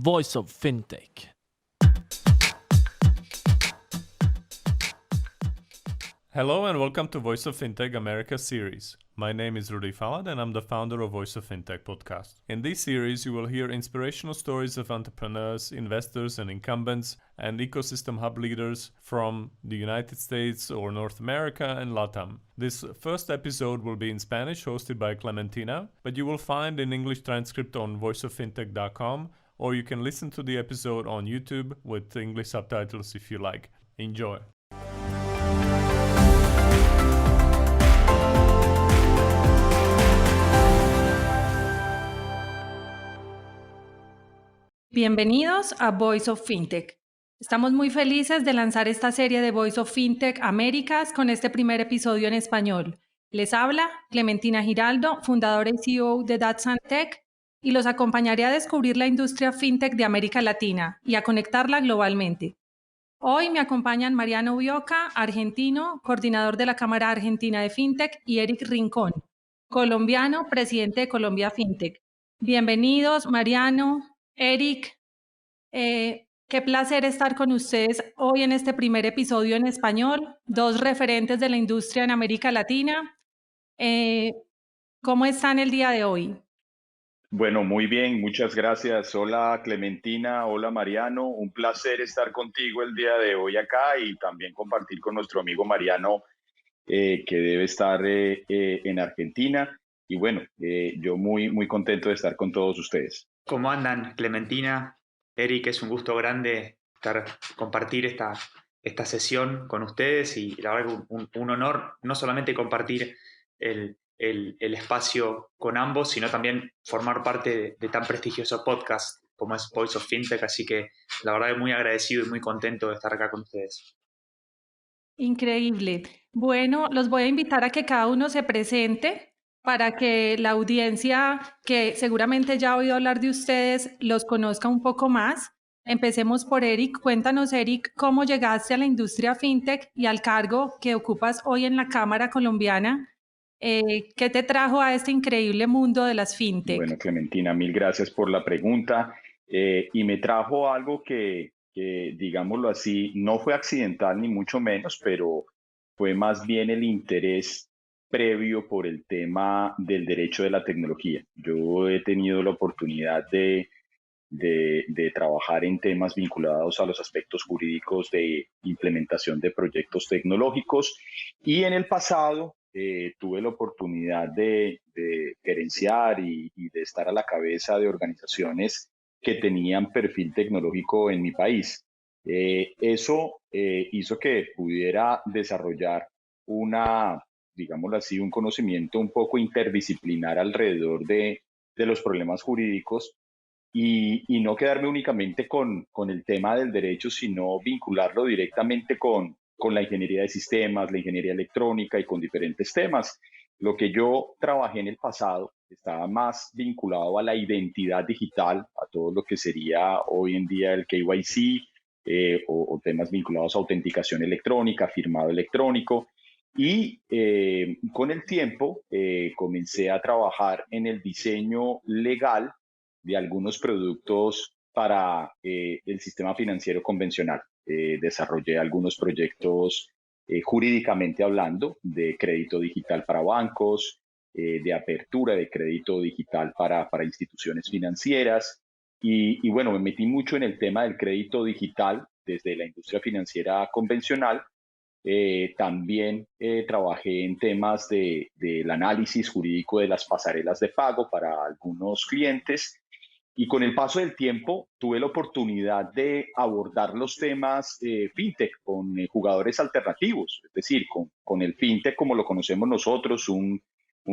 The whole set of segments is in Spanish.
Voice of FinTech. Hello and welcome to Voice of FinTech America series. My name is Rudy Falad and I'm the founder of Voice of FinTech podcast. In this series, you will hear inspirational stories of entrepreneurs, investors, and incumbents, and ecosystem hub leaders from the United States or North America and LATAM. This first episode will be in Spanish, hosted by Clementina, but you will find an English transcript on voiceoffintech.com, or you can listen to the episode on YouTube with English subtitles if you like. Enjoy. Bienvenidos a Voice of FinTech. Estamos muy felices de lanzar esta serie de Voice of FinTech Américas con este primer episodio en español. Les habla Clementina Giraldo, fundadora y CEO de Datsan Tech, y los acompañaré a descubrir la industria FinTech de América Latina y a conectarla globalmente. Hoy me acompañan Mariano Bioca, argentino, coordinador de la Cámara Argentina de FinTech, y Eric Rincón, colombiano, presidente de Colombia FinTech. Bienvenidos, Mariano, Eric. Qué placer estar con ustedes hoy en este primer episodio en español, dos referentes de la industria en América Latina. ¿Cómo están el día de hoy? Bueno, muy bien, muchas gracias. Hola Clementina, hola Mariano, un placer estar contigo el día de hoy acá y también compartir con nuestro amigo Mariano que debe estar en Argentina. Y bueno, yo muy contento de estar con todos ustedes. ¿Cómo andan, Clementina? Eric, es un gusto grande compartir esta sesión con ustedes y la verdad que un honor no solamente compartir el espacio con ambos, sino también formar parte de tan prestigioso podcast como es Voice of FinTech, así que la verdad es muy agradecido y muy contento de estar acá con ustedes. Increíble. Bueno, los voy a invitar a que cada uno se presente para que la audiencia, que seguramente ya ha oído hablar de ustedes, los conozca un poco más. Empecemos por Eric. Cuéntanos, Eric, cómo llegaste a la industria FinTech y al cargo que ocupas hoy en la Cámara Colombiana. ¿Qué te trajo a este increíble mundo de las FinTech? Bueno, Clementina, mil gracias por la pregunta. Y me trajo algo que, digámoslo así, no fue accidental ni mucho menos, pero fue más bien el interés previo por el tema del derecho de la tecnología. Yo he tenido la oportunidad de trabajar en temas vinculados a los aspectos jurídicos de implementación de proyectos tecnológicos y en el pasado tuve la oportunidad de gerenciar y de estar a la cabeza de organizaciones que tenían perfil tecnológico en mi país. Eso hizo que pudiera desarrollar digámoslo así, un conocimiento un poco interdisciplinar alrededor de los problemas jurídicos y no quedarme únicamente con el tema del derecho, sino vincularlo directamente con la ingeniería de sistemas, la ingeniería electrónica y con diferentes temas. Lo que yo trabajé en el pasado estaba más vinculado a la identidad digital, a todo lo que sería hoy en día el KYC o temas vinculados a autenticación electrónica, firmado electrónico. Y con el tiempo comencé a trabajar en el diseño legal de algunos productos para el sistema financiero convencional. Desarrollé algunos proyectos jurídicamente hablando de crédito digital para bancos, de apertura de crédito digital para instituciones financieras. Y bueno, me metí mucho en el tema del crédito digital desde la industria financiera convencional. También trabajé en temas del análisis jurídico de las pasarelas de pago para algunos clientes y con el paso del tiempo tuve la oportunidad de abordar los temas fintech con jugadores alternativos, es decir, con el fintech como lo conocemos nosotros, un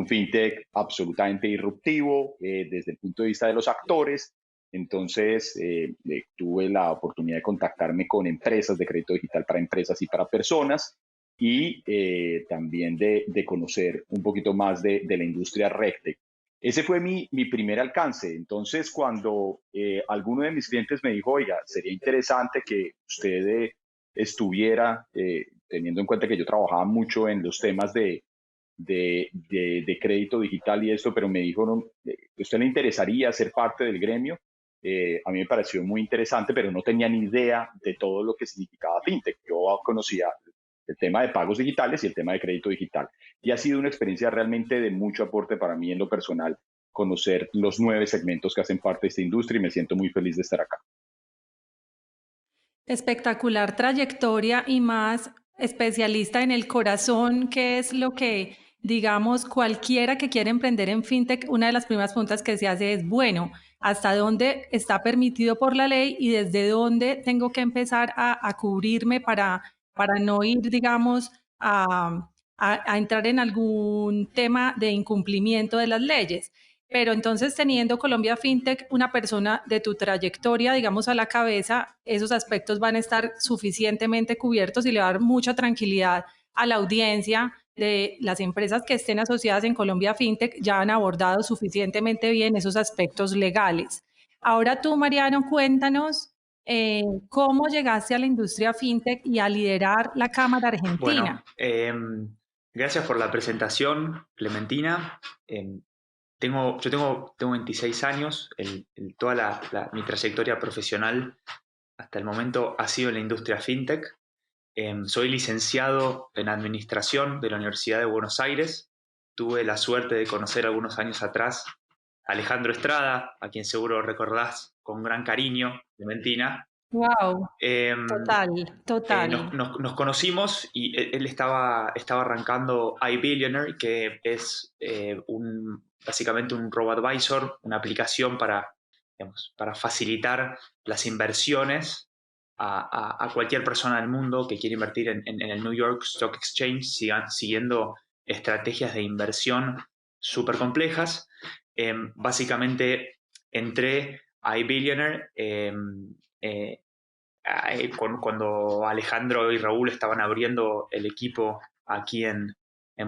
fintech absolutamente disruptivo desde el punto de vista de los actores. Entonces, tuve la oportunidad de contactarme con empresas de crédito digital para empresas y para personas y también de conocer un poquito más de la industria RegTech. Ese fue mi primer alcance. Entonces, cuando alguno de mis clientes me dijo, oiga, sería interesante que usted estuviera, teniendo en cuenta que yo trabajaba mucho en los temas de crédito digital y esto, pero me dijo, no, ¿usted le interesaría ser parte del gremio? A mí me pareció muy interesante, pero no tenía ni idea de todo lo que significaba fintech. Yo conocía el tema de pagos digitales y el tema de crédito digital. Y ha sido una experiencia realmente de mucho aporte para mí en lo personal, conocer los 9 segmentos que hacen parte de esta industria y me siento muy feliz de estar acá. Espectacular trayectoria y más especialista en el corazón, que es lo que, digamos, cualquiera que quiera emprender en fintech, una de las primeras preguntas que se hace es, bueno, ¿hasta dónde está permitido por la ley y desde dónde tengo que empezar a cubrirme para no ir, digamos, a entrar en algún tema de incumplimiento de las leyes? Pero entonces, teniendo Colombia FinTech, una persona de tu trayectoria, digamos, a la cabeza, esos aspectos van a estar suficientemente cubiertos y le va a dar mucha tranquilidad a la audiencia de las empresas que estén asociadas en Colombia FinTech, ya han abordado suficientemente bien esos aspectos legales. Ahora tú, Mariano, cuéntanos cómo llegaste a la industria FinTech y a liderar la Cámara Argentina. Bueno, gracias por la presentación, Clementina. Yo tengo 26 años, toda mi trayectoria profesional hasta el momento ha sido en la industria fintech. Soy licenciado en Administración de la Universidad de Buenos Aires. Tuve la suerte de conocer algunos años atrás a Alejandro Estrada, a quien seguro recordás con gran cariño, Clementina. Wow, total. Nos conocimos y él estaba arrancando iBillionaire, que es básicamente un robo-advisor, una aplicación para facilitar las inversiones a cualquier persona del mundo que quiera invertir en el New York Stock Exchange, siguiendo estrategias de inversión súper complejas. Básicamente entré a iBillionaire cuando Alejandro y Raúl estaban abriendo el equipo aquí en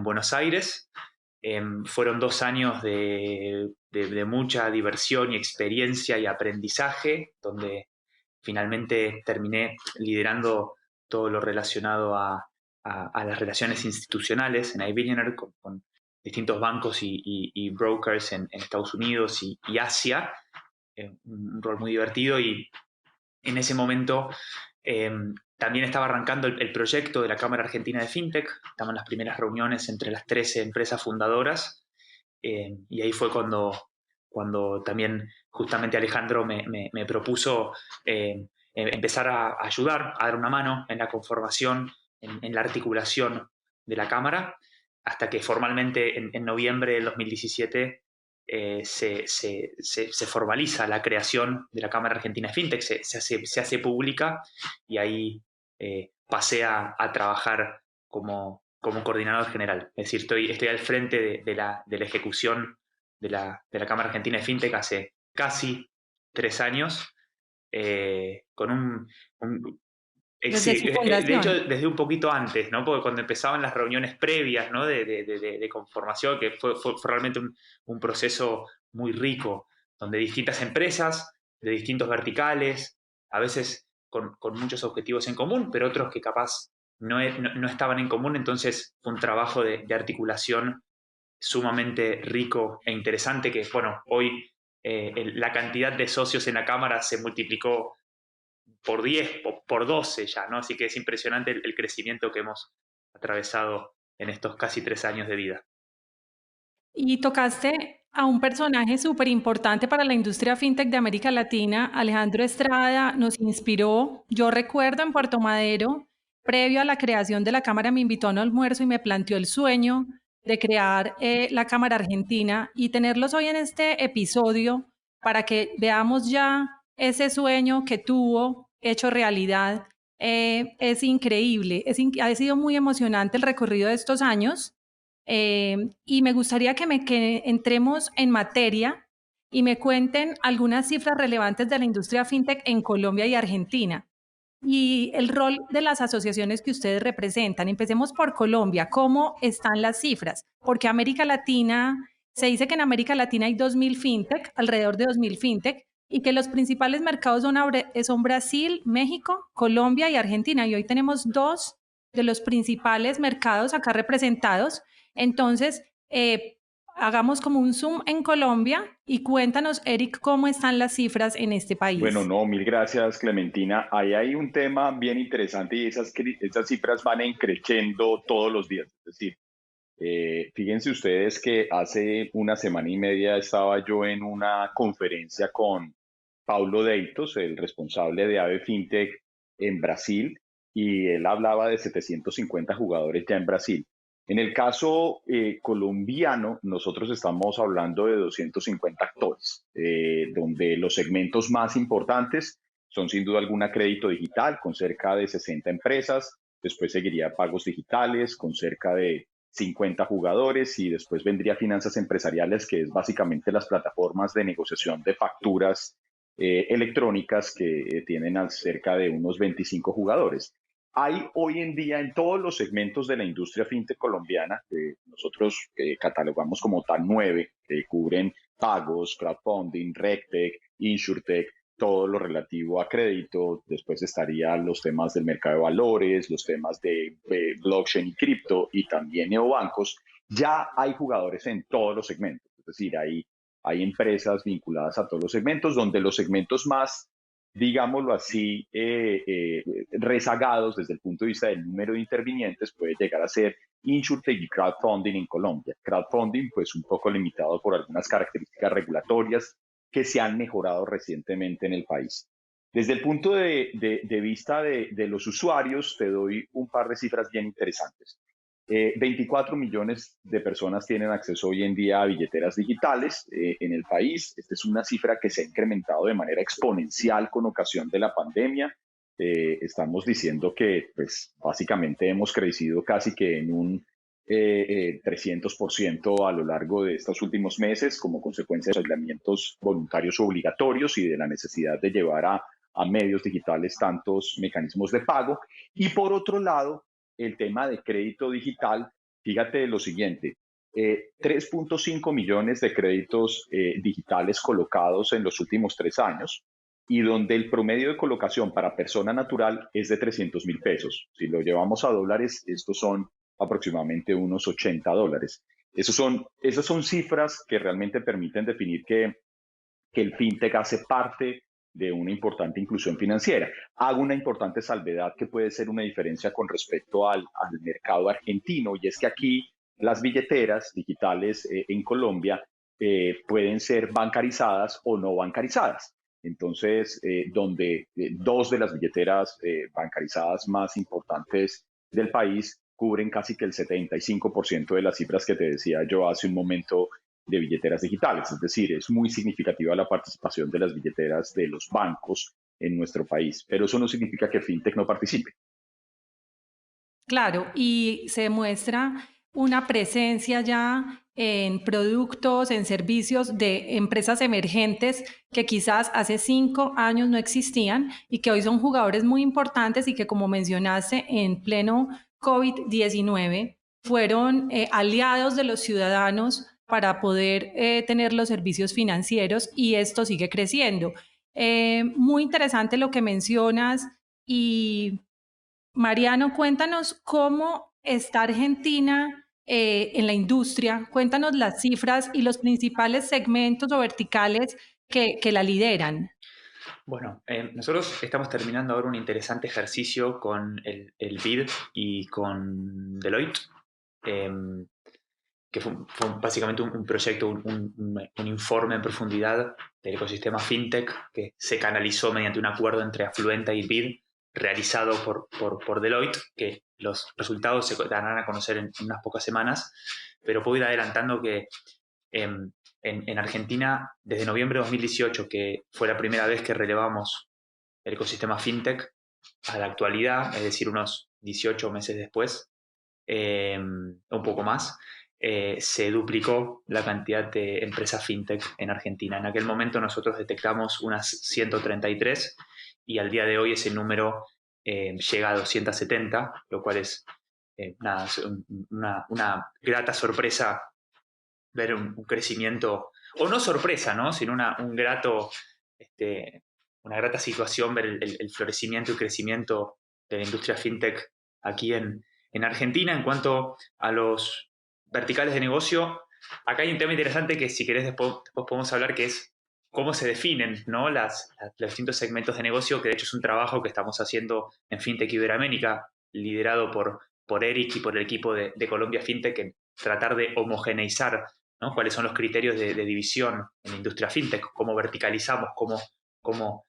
Buenos Aires. Fueron 2 años de mucha diversión y experiencia y aprendizaje, donde finalmente terminé liderando todo lo relacionado a las relaciones institucionales en iBillionaire con distintos bancos y brokers en Estados Unidos y Asia. Un rol muy divertido, y en ese momento también estaba arrancando el proyecto de la Cámara Argentina de FinTech. Estaban las primeras reuniones entre las 13 empresas fundadoras, y ahí fue cuando también justamente Alejandro me propuso empezar a ayudar, a dar una mano en la conformación, en la articulación de la Cámara, hasta que formalmente en noviembre del 2017 se formaliza la creación de la Cámara Argentina de FinTech, se hace pública, y ahí pasé a trabajar como coordinador general. Es decir, estoy al frente de la ejecución de la Cámara Argentina de FinTech hace casi 3 años, con Desde su de fundación. hecho, desde un poquito antes, ¿no? Porque cuando empezaban las reuniones previas, ¿no? de conformación, que fue realmente un proceso muy rico, donde distintas empresas de distintos verticales, a veces con muchos objetivos en común, pero otros que capaz no estaban en común. Entonces fue un trabajo de articulación sumamente rico e interesante, que, bueno, hoy la cantidad de socios en la Cámara se multiplicó por 10, por 12 ya, ¿no? Así que es impresionante el crecimiento que hemos atravesado en estos casi 3 años de vida. Y tocaste a un personaje súper importante para la industria fintech de América Latina. Alejandro Estrada nos inspiró. Yo recuerdo en Puerto Madero, previo a la creación de la Cámara, me invitó a un almuerzo y me planteó el sueño de crear la Cámara Argentina, y tenerlos hoy en este episodio para que veamos ya ese sueño que tuvo hecho realidad. Es increíble. Ha sido muy emocionante el recorrido de estos años. Y me gustaría que entremos en materia y me cuenten algunas cifras relevantes de la industria fintech en Colombia y Argentina y el rol de las asociaciones que ustedes representan. Empecemos por Colombia. ¿Cómo están las cifras? Porque América Latina, se dice que en América Latina hay 2.000 fintech, alrededor de 2.000 fintech, y que los principales mercados son Brasil, México, Colombia y Argentina. Y hoy tenemos 2 de los principales mercados acá representados. Entonces, hagamos como un zoom en Colombia y cuéntanos, Eric, cómo están las cifras en este Bueno, país. no, mil gracias, Clementina. Ahí hay un tema bien interesante y esas cifras van creciendo todos los días. Es decir, fíjense ustedes que hace una semana y media estaba yo en una conferencia con Paulo Deitos, el responsable de Ave Fintech en Brasil, y él hablaba de 750 jugadores ya en Brasil. En el caso colombiano, nosotros estamos hablando de 250 actores, donde los segmentos más importantes son sin duda alguna crédito digital, con cerca de 60 empresas, después seguiría pagos digitales, con cerca de 50 jugadores, y después vendría finanzas empresariales, que es básicamente las plataformas de negociación de facturas electrónicas que tienen cerca de unos 25 jugadores. Hay hoy en día en todos los segmentos de la industria fintech colombiana, que nosotros catalogamos como tal 9, que cubren pagos, crowdfunding, regtech, insurtech, todo lo relativo a crédito. Después estarían los temas del mercado de valores, los temas de blockchain y cripto, y también neobancos. Ya hay jugadores en todos los segmentos, es decir, hay empresas vinculadas a todos los segmentos, donde los segmentos más, digámoslo así, rezagados desde el punto de vista del número de intervinientes puede llegar a ser insurtech y crowdfunding en Colombia. Crowdfunding, pues un poco limitado por algunas características regulatorias que se han mejorado recientemente en el país. Desde el punto de vista de los usuarios, te doy un par de cifras bien interesantes. 24 millones de personas tienen acceso hoy en día a billeteras digitales en el país. Esta es una cifra que se ha incrementado de manera exponencial con ocasión de la pandemia. Estamos diciendo que, pues, básicamente hemos crecido casi que en un 300% a lo largo de estos últimos meses, como consecuencia de los aislamientos voluntarios obligatorios y de la necesidad de llevar a medios digitales tantos mecanismos de pago. Y por otro lado, el tema de crédito digital, fíjate lo siguiente, 3.5 millones de créditos digitales colocados en los últimos 3 años, y donde el promedio de colocación para persona natural es de 300.000 pesos. Si lo llevamos a dólares, estos son aproximadamente unos $80. Esas son cifras que realmente permiten definir que el fintech hace parte de una importante inclusión financiera. Hago una importante salvedad que puede ser una diferencia con respecto al mercado argentino, y es que aquí las billeteras digitales en Colombia pueden ser bancarizadas o no bancarizadas. Entonces, donde dos de las billeteras bancarizadas más importantes del país cubren casi que el 75% de las cifras que te decía yo hace un momento de billeteras digitales. Es decir, es muy significativa la participación de las billeteras de los bancos en nuestro país, pero eso no significa que FinTech no participe. Claro, y se demuestra una presencia ya en productos, en servicios de empresas emergentes que quizás hace 5 años no existían y que hoy son jugadores muy importantes y que, como mencionaste, en pleno COVID-19 fueron aliados de los ciudadanos para poder tener los servicios financieros, y esto sigue creciendo. Muy interesante lo que mencionas. Y Mariano, cuéntanos cómo está Argentina en la industria. Cuéntanos las cifras y los principales segmentos o verticales que la lideran. Bueno, nosotros estamos terminando ahora un interesante ejercicio con el BID y con Deloitte, que fue básicamente un proyecto, un informe en profundidad del ecosistema fintech que se canalizó mediante un acuerdo entre Afluenta y BID, realizado por Deloitte, que los resultados se darán a conocer en unas pocas semanas, pero puedo ir adelantando que en Argentina, desde noviembre de 2018, que fue la primera vez que relevamos el ecosistema fintech, a la actualidad, es decir, unos 18 meses después, un poco más, se duplicó la cantidad de empresas fintech en Argentina. En aquel momento nosotros detectamos unas 133 y al día de hoy ese número llega a 270, lo cual es una grata sorpresa ver un crecimiento, o no sorpresa, ¿no? Sino una grata situación ver el florecimiento y crecimiento de la industria fintech aquí en Argentina. En cuanto a los verticales de negocio, acá hay un tema interesante que si querés después podemos hablar, que es cómo se definen, ¿no? los distintos segmentos de negocio, que de hecho es un trabajo que estamos haciendo en FinTech Iberoamérica, liderado por Eric y por el equipo de Colombia FinTech, en tratar de homogeneizar, ¿no? Cuáles son los criterios de división en la industria FinTech, cómo verticalizamos, cómo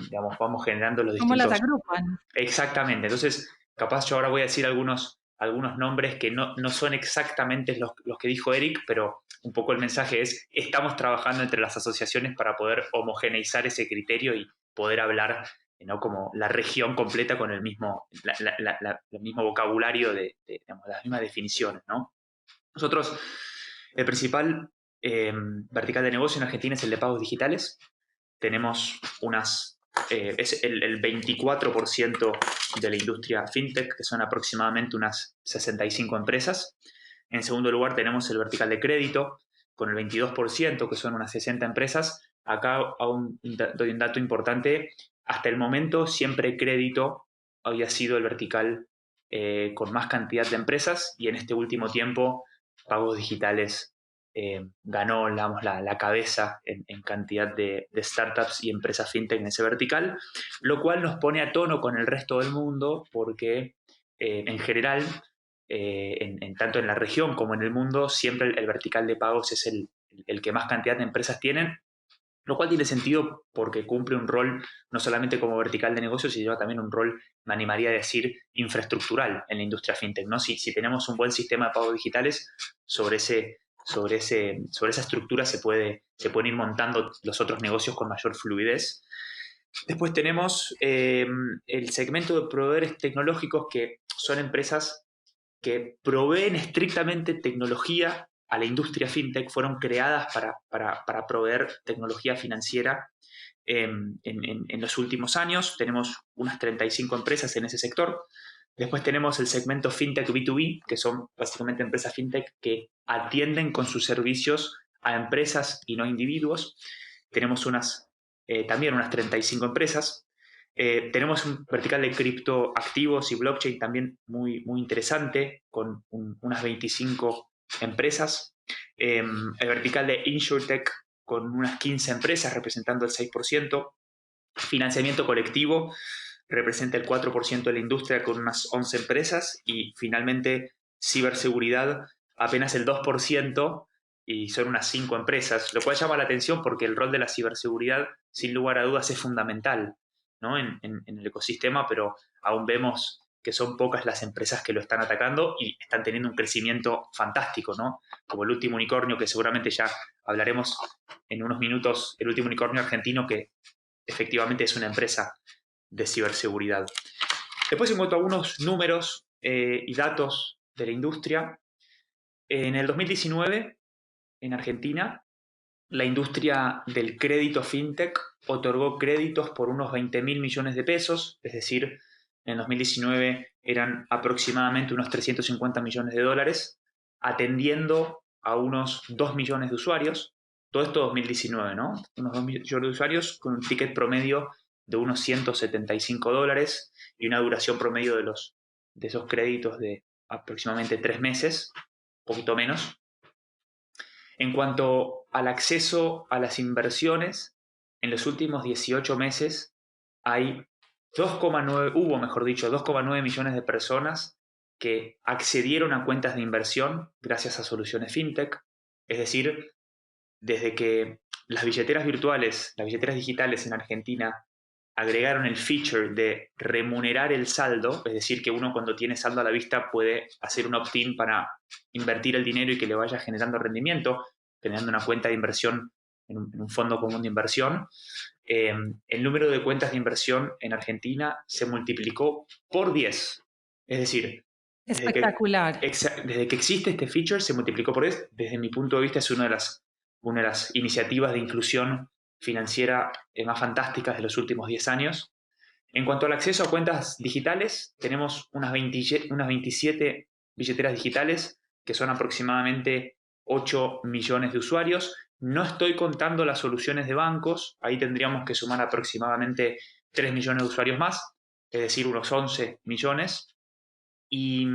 digamos, vamos generando los ¿Cómo las distintos... agrupan? Exactamente. Entonces, capaz yo ahora voy a decir algunos nombres que no son exactamente los que dijo Eric, pero un poco el mensaje es, estamos trabajando entre las asociaciones para poder homogeneizar ese criterio y poder hablar, ¿no? Como la región completa con el mismo, el mismo vocabulario digamos, las mismas definiciones, ¿no? Nosotros, el principal vertical de negocio en Argentina es el de pagos digitales. Tenemos es el 24% de la industria fintech, que son aproximadamente unas 65 empresas. En segundo lugar tenemos el vertical de crédito, con el 22%, que son unas 60 empresas. Acá aún doy un dato importante. Hasta el momento siempre crédito había sido el vertical con más cantidad de empresas, y en este último tiempo pagos digitales ganó, digamos, la cabeza en cantidad de startups y empresas fintech en ese vertical, lo cual nos pone a tono con el resto del mundo, porque en general, tanto en la región como en el mundo, siempre el vertical de pagos es el que más cantidad de empresas tienen, lo cual tiene sentido porque cumple un rol no solamente como vertical de negocios, sino también un rol, me animaría a decir, infraestructural en la industria fintech, ¿no? Si tenemos un buen sistema de pagos digitales, sobre esa estructura se pueden ir montando los otros negocios con mayor fluidez. Después tenemos el segmento de proveedores tecnológicos, que son empresas que proveen estrictamente tecnología a la industria fintech, fueron creadas para proveer tecnología financiera en los últimos años. Tenemos unas 35 empresas en ese sector. Después tenemos el segmento fintech B2B, que son básicamente empresas fintech que atienden con sus servicios a empresas y no a individuos. Tenemos también unas 35 empresas. Tenemos un vertical de criptoactivos y blockchain también muy, muy interesante, con unas 25 empresas. El vertical de InsurTech, con unas 15 empresas representando el 6%. Financiamiento colectivo representa el 4% de la industria, con unas 11 empresas. Y finalmente, ciberseguridad, apenas el 2%, y son unas 5 empresas, lo cual llama la atención porque el rol de la ciberseguridad, sin lugar a dudas, es fundamental, ¿no? en el ecosistema, pero aún vemos que son pocas las empresas que lo están atacando y están teniendo un crecimiento fantástico, ¿no? Como el último unicornio, que seguramente ya hablaremos en unos minutos, el último unicornio argentino, que efectivamente es una empresa de ciberseguridad. Después, en cuanto a algunos números y datos de la industria, en el 2019, en Argentina, la industria del crédito fintech otorgó créditos por unos 20.000 millones de pesos, es decir, en 2019 eran aproximadamente unos 350 millones de dólares, atendiendo a unos 2 millones de usuarios. Todo esto 2019, ¿no? Unos 2 millones de usuarios con un ticket promedio de unos $175 y una duración promedio de esos créditos de aproximadamente 3 meses, un poquito menos. En cuanto al acceso a las inversiones, en los últimos 18 meses hubo 2,9 millones de personas que accedieron a cuentas de inversión gracias a soluciones fintech. Es decir, desde que las billeteras virtuales, las billeteras digitales en Argentina agregaron el feature de remunerar el saldo, es decir, que uno cuando tiene saldo a la vista puede hacer un opt-in para invertir el dinero y que le vaya generando rendimiento, generando una cuenta de inversión en un fondo común de inversión. El número de cuentas de inversión en Argentina se multiplicó por 10. Es decir, espectacular. Desde que existe este feature se multiplicó por 10. Desde mi punto de vista es una de las iniciativas de inclusión financiera más fantásticas de los últimos 10 años. En cuanto al acceso a cuentas digitales, tenemos unas 27 billeteras digitales, que son aproximadamente 8 millones de usuarios. No estoy contando las soluciones de bancos, ahí tendríamos que sumar aproximadamente 3 millones de usuarios más, es decir, unos 11 millones. Y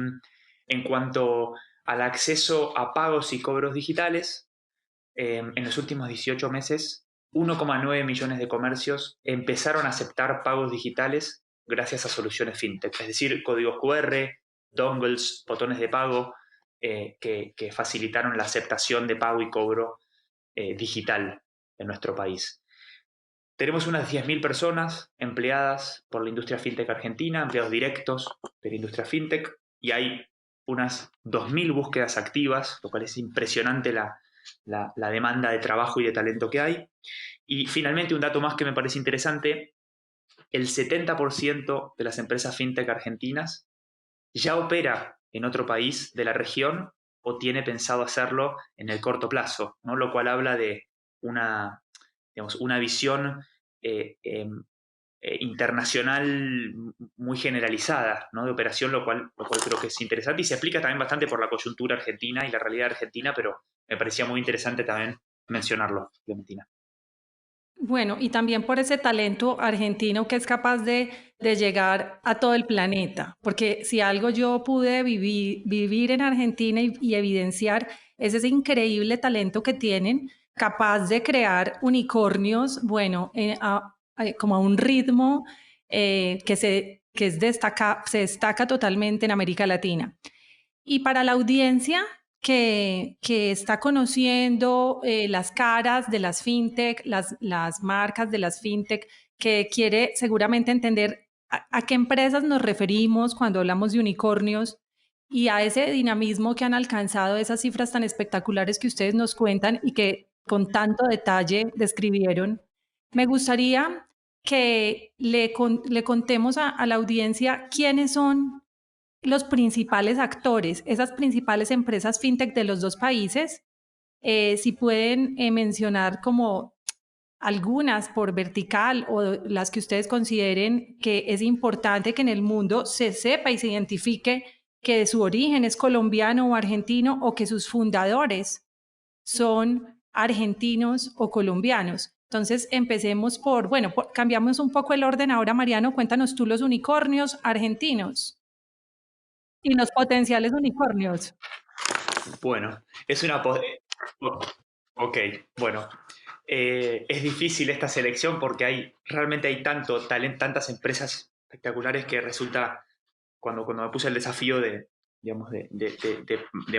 en cuanto al acceso a pagos y cobros digitales. En los últimos 18 meses, 1,9 millones de comercios empezaron a aceptar pagos digitales gracias a soluciones fintech, es decir, códigos QR, dongles, botones de pago que facilitaron la aceptación de pago y cobro digital en nuestro país. Tenemos unas 10.000 personas empleadas por la industria fintech argentina, empleados directos de la industria fintech, y hay unas 2.000 búsquedas activas, lo cual es impresionante la demanda de trabajo y de talento que hay. Y finalmente, un dato más que me parece interesante, el 70% de las empresas fintech argentinas ya opera en otro país de la región o tiene pensado hacerlo en el corto plazo, ¿no? Lo cual habla de una visión internacional muy generalizada, ¿no? De operación, lo cual creo que es interesante y se explica también bastante por la coyuntura argentina y la realidad argentina, pero me parecía muy interesante también mencionarlo, Clementina. Bueno, y también por ese talento argentino que es capaz de llegar a todo el planeta, porque si algo yo pude vivir en Argentina y evidenciar es ese increíble talento que tienen, capaz de crear unicornios, bueno, como a un ritmo se destaca totalmente en América Latina. Y para la audiencia que está conociendo las caras de las fintech, las marcas de las fintech, que quiere seguramente entender a qué empresas nos referimos cuando hablamos de unicornios y a ese dinamismo que han alcanzado esas cifras tan espectaculares que ustedes nos cuentan y que con tanto detalle describieron. Me gustaría que le contemos a la audiencia quiénes son los principales actores, esas principales empresas fintech de los dos países, si pueden mencionar como algunas por vertical o las que ustedes consideren que es importante que en el mundo se sepa y se identifique que su origen es colombiano o argentino o que sus fundadores son argentinos o colombianos. Entonces empecemos cambiamos un poco el orden ahora, Mariano, cuéntanos tú los unicornios argentinos. Y los potenciales unicornios. Bueno, es una... Ok, bueno. Es difícil esta selección porque realmente hay tanto talento, tantas empresas espectaculares que resulta, cuando me puse el desafío de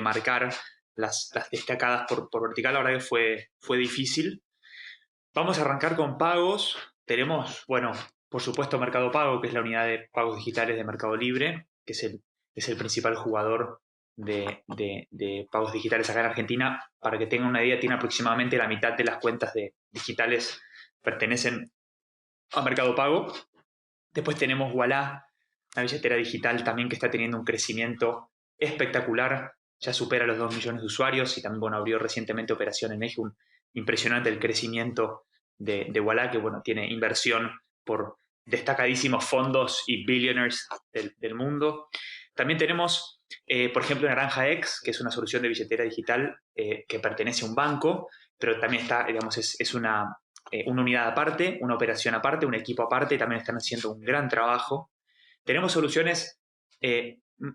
marcar las destacadas por vertical, la verdad que fue difícil. Vamos a arrancar con pagos. Tenemos, bueno, por supuesto Mercado Pago, que es la unidad de pagos digitales de Mercado Libre, que es el principal jugador de pagos digitales acá en Argentina. Para que tengan una idea, tiene aproximadamente la mitad de las cuentas digitales pertenecen a Mercado Pago. Después tenemos Ualá, una billetera digital también que está teniendo un crecimiento espectacular, ya supera los 2 millones de usuarios y también, bueno, abrió recientemente operación en México. Impresionante el crecimiento de Ualá, que, bueno, tiene inversión por destacadísimos fondos y billionaires del mundo. También tenemos, por ejemplo, Naranja X, que es una solución de billetera digital que pertenece a un banco, pero también está, digamos, es una unidad aparte, una operación aparte, un equipo aparte, y también están haciendo un gran trabajo. Tenemos soluciones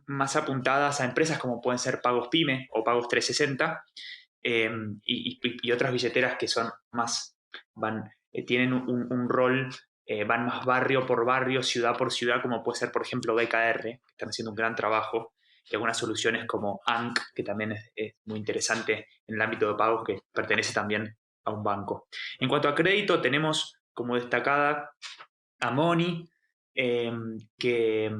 más apuntadas a empresas como pueden ser Pagos Pyme o Pagos 360 y otras billeteras que son más, tienen un rol, van más barrio por barrio, ciudad por ciudad, como puede ser, por ejemplo, BKR, que están haciendo un gran trabajo, y algunas soluciones como ANC, que también es muy interesante en el ámbito de pagos, que pertenece también a un banco. En cuanto a crédito, tenemos como destacada a Money, que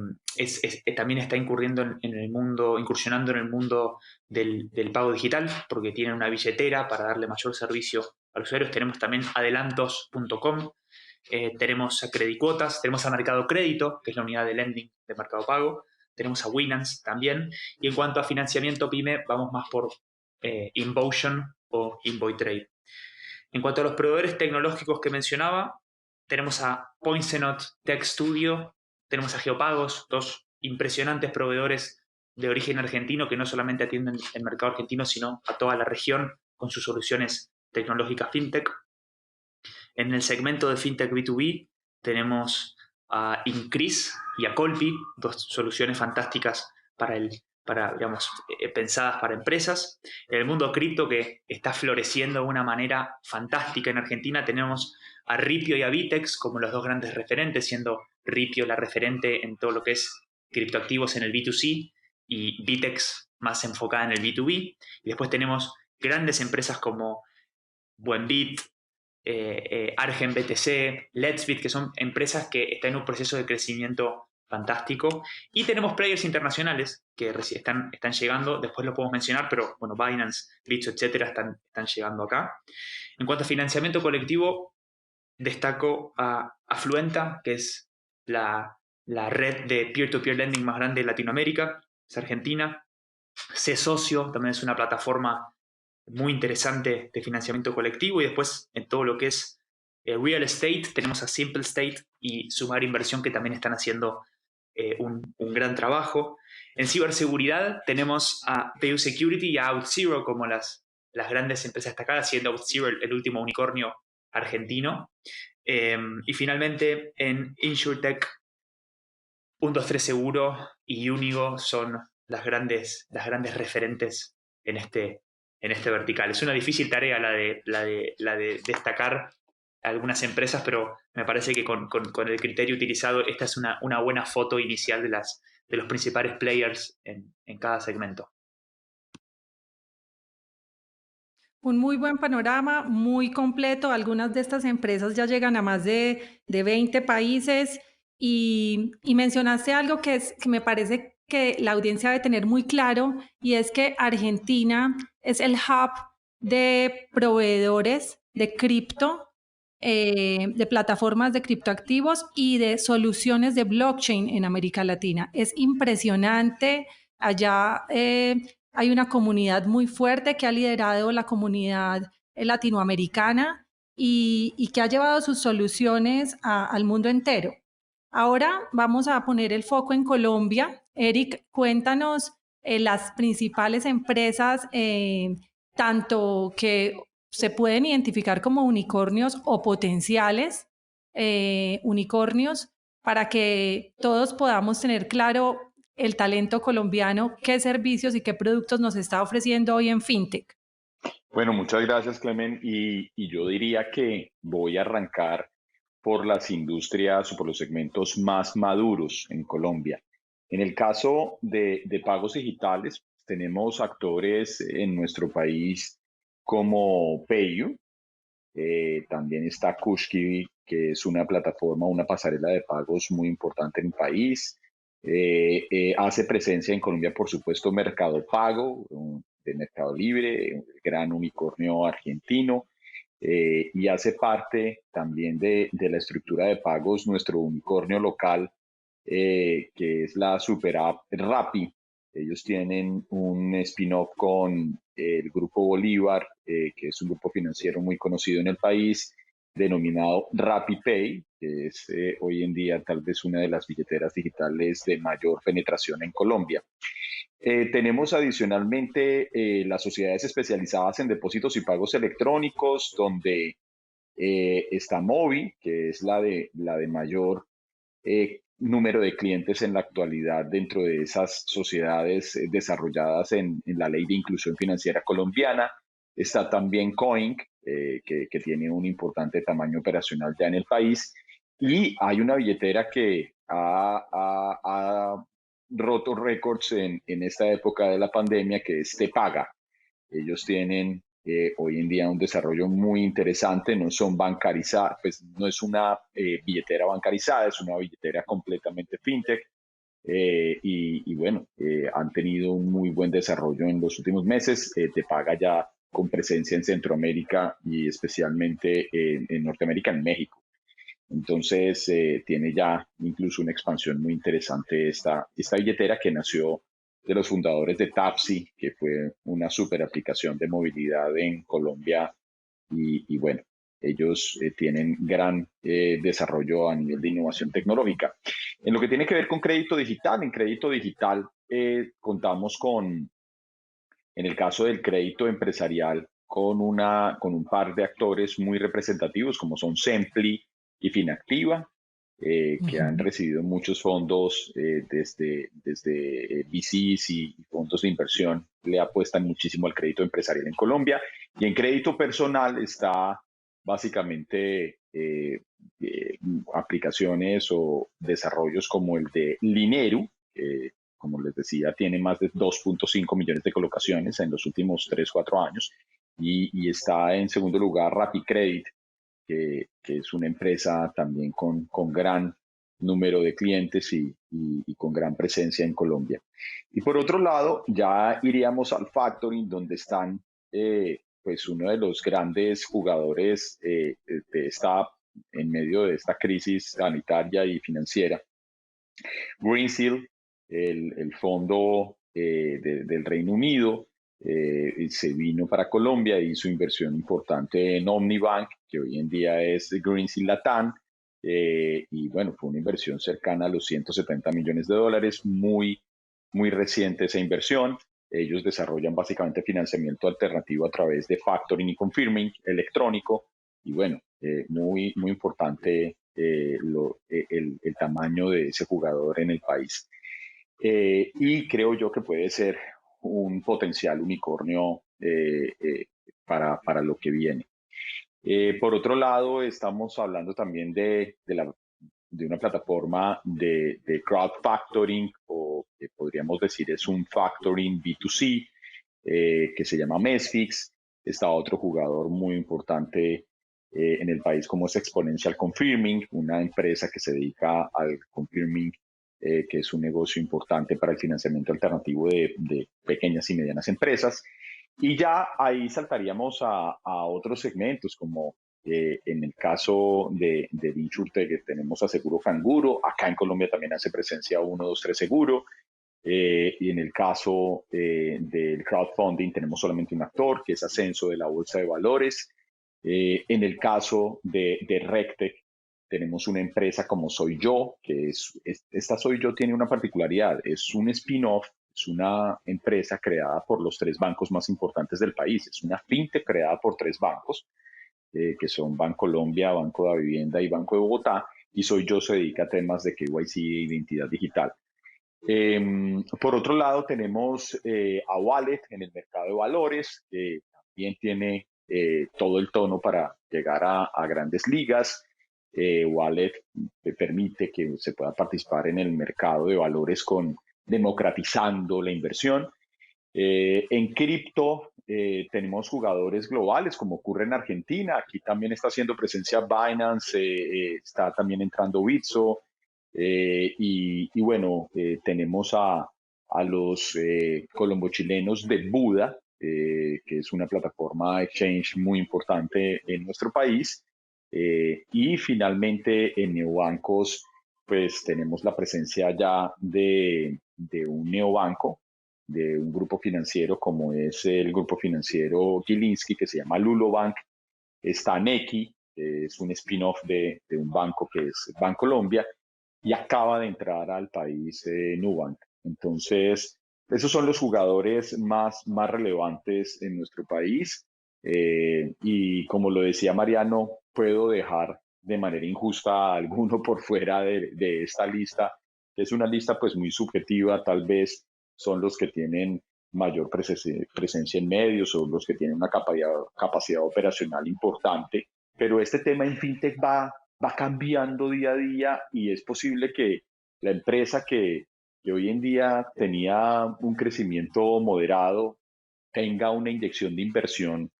también está incursionando en el mundo del pago digital, porque tienen una billetera para darle mayor servicio a los usuarios. Tenemos también adelantos.com, tenemos a Credicuotas, tenemos a Mercado Crédito, que es la unidad de lending de Mercado Pago, tenemos a Winance también, y en cuanto a financiamiento PYME, vamos más por Invotion o Invoitrade. En cuanto a los proveedores tecnológicos que mencionaba, tenemos a Poinsenot Tech Studio, tenemos a Geopagos, dos impresionantes proveedores de origen argentino que no solamente atienden el mercado argentino, sino a toda la región con sus soluciones tecnológicas fintech. En el segmento de fintech B2B tenemos a Increase y a Colpi, dos soluciones fantásticas para el digamos, pensadas para empresas. En el mundo cripto, que está floreciendo de una manera fantástica en Argentina, tenemos a Ripio y a Vitex como los dos grandes referentes, siendo Ripio la referente en todo lo que es criptoactivos en el B2C y Vitex más enfocada en el B2B. Y después tenemos grandes empresas como Buenbit, Argen BTC, Letsbit, que son empresas que están en un proceso de crecimiento fantástico. Y tenemos players internacionales que están llegando, después lo podemos mencionar, pero bueno, Binance, Bitso, etcétera, están llegando acá. En cuanto a financiamiento colectivo, destaco a Afluenta, que es la red de peer-to-peer lending más grande de Latinoamérica, es argentina. C-Socio también es una plataforma muy interesante de financiamiento colectivo, y después en todo lo que es real estate tenemos a Simple State y Sumar Inversión, que también están haciendo un gran trabajo. En ciberseguridad tenemos a PU Security y a OutZero como las grandes empresas destacadas, siendo OutZero el último unicornio argentino. Y finalmente en InsurTech, 123 Seguro y Unigo son las grandes referentes en este vertical. Es una difícil tarea la de destacar algunas empresas, pero me parece que con el criterio utilizado, esta es una buena foto inicial de los principales players en cada segmento. Un muy buen panorama, muy completo. Algunas de estas empresas ya llegan a más de 20 países y mencionaste algo que me parece que la audiencia debe tener muy claro, y es que Argentina es el hub de proveedores de cripto, de plataformas de criptoactivos y de soluciones de blockchain en América Latina. Es impresionante. Allá hay una comunidad muy fuerte que ha liderado la comunidad latinoamericana y que ha llevado sus soluciones al mundo entero. Ahora vamos a poner el foco en Colombia. Eric, cuéntanos las principales empresas, tanto que se pueden identificar como unicornios o potenciales unicornios, para que todos podamos tener claro el talento colombiano, qué servicios y qué productos nos está ofreciendo hoy en FinTech. Bueno, muchas gracias, Clemen. Y yo diría que voy a arrancar por las industrias o por los segmentos más maduros en Colombia. En el caso de pagos digitales, tenemos actores en nuestro país como PayU. También está Kushki, que es una plataforma, una pasarela de pagos muy importante en el país. Hace presencia en Colombia, por supuesto, Mercado Pago, de Mercado Libre, un gran unicornio argentino. Y hace parte también de la estructura de pagos nuestro unicornio local, que es la super app Rappi. Ellos tienen un spin-off con el Grupo Bolívar, que es un grupo financiero muy conocido en el país, denominado RappiPay, que es hoy en día tal vez una de las billeteras digitales de mayor penetración en Colombia. Tenemos adicionalmente las sociedades especializadas en depósitos y pagos electrónicos, donde está Movi, que es la de mayor número de clientes en la actualidad dentro de esas sociedades desarrolladas en la Ley de Inclusión Financiera colombiana. Está también Coin, que tiene un importante tamaño operacional ya en el país. Y hay una billetera que ha roto récords en esta época de la pandemia, que es Tepaga. Ellos tienen hoy en día un desarrollo muy interesante, no son bancarizadas, pues no es una billetera bancarizada, es una billetera completamente fintech. Y bueno, han tenido un muy buen desarrollo en los últimos meses. Tepaga ya con presencia en Centroamérica y especialmente en Norteamérica, en México. Entonces, tiene ya incluso una expansión muy interesante esta billetera, que nació de los fundadores de Tapsi, que fue una super aplicación de movilidad en Colombia. Y bueno, ellos tienen gran desarrollo a nivel de innovación tecnológica. En lo que tiene que ver con crédito digital, en crédito digital contamos en el caso del crédito empresarial, con un par de actores muy representativos, como son Sempli y Finactiva. que han Ujú. recibido muchos fondos desde VCs y fondos de inversión, le apuestan muchísimo al crédito empresarial en Colombia. Y en crédito personal está básicamente aplicaciones o desarrollos como el de Lineru, que como les decía, tiene más de 2.5 millones de colocaciones en los últimos 3, 4 años. Y está en segundo lugar RappiCredit, que es una empresa también con gran número de clientes y con gran presencia en Colombia. Y por otro lado, ya iríamos al factoring, donde están pues uno de los grandes jugadores en medio de esta crisis sanitaria y financiera, Greensill, el fondo del Reino Unido, se vino para Colombia, hizo inversión importante en Omnibank, que hoy en día es Greensill Latam, y bueno, fue una inversión cercana a los 170 millones de dólares, muy reciente esa inversión. Ellos desarrollan básicamente financiamiento alternativo a través de factoring y confirming electrónico, y bueno, muy importante el tamaño de ese jugador en el país. Y creo yo que puede ser un potencial unicornio para lo que viene. Por otro lado, estamos hablando también de una plataforma de crowd factoring, o que podríamos decir es un factoring B2C, que se llama Mesfix. Está otro jugador muy importante en el país como es Exponential Confirming, una empresa que se dedica al confirming, que es un negocio importante para el financiamiento alternativo de pequeñas y medianas empresas. Y ya ahí saltaríamos a otros segmentos, como en el caso de InsurTech, que tenemos a Seguro Canguro. Acá en Colombia también hace presencia 123 Seguro. Y en el caso del crowdfunding tenemos solamente un actor, que es Ascenso, de la Bolsa de Valores. En el caso de RegTech tenemos una empresa como Soy Yo, esta Soy Yo tiene una particularidad, es un spin-off, es una empresa creada por los 3 bancos más importantes del país, es una fintech creada por 3 bancos, que son Bancolombia, Banco de Vivienda y Banco de Bogotá, y Soy Yo se dedica a temas de KYC e identidad digital. Por otro lado, tenemos a Wallet en el mercado de valores, que también tiene todo el tono para llegar a grandes ligas. Wallet permite que se pueda participar en el mercado de valores democratizando la inversión. En cripto tenemos jugadores globales, como ocurre en Argentina. Aquí también está haciendo presencia Binance, está también entrando Bitso. Y bueno, tenemos a los colombo-chilenos de Buda, que es una plataforma exchange muy importante en nuestro país. Y finalmente en neobancos, pues tenemos la presencia ya de un neobanco, de un grupo financiero como es el grupo financiero Gilinski, que se llama Lulobank. Está Nequi, que es un spin-off de un banco que es Bancolombia, y acaba de entrar al país Nubank. Entonces, esos son los jugadores más relevantes en nuestro país. Y como lo decía Mariano, puedo dejar de manera injusta a alguno por fuera de esta lista, que es una lista pues muy subjetiva. Tal vez son los que tienen mayor presencia en medios o los que tienen una capacidad operacional importante, pero este tema en fintech va cambiando día a día, y es posible que la empresa que hoy en día tenía un crecimiento moderado tenga una inyección de inversión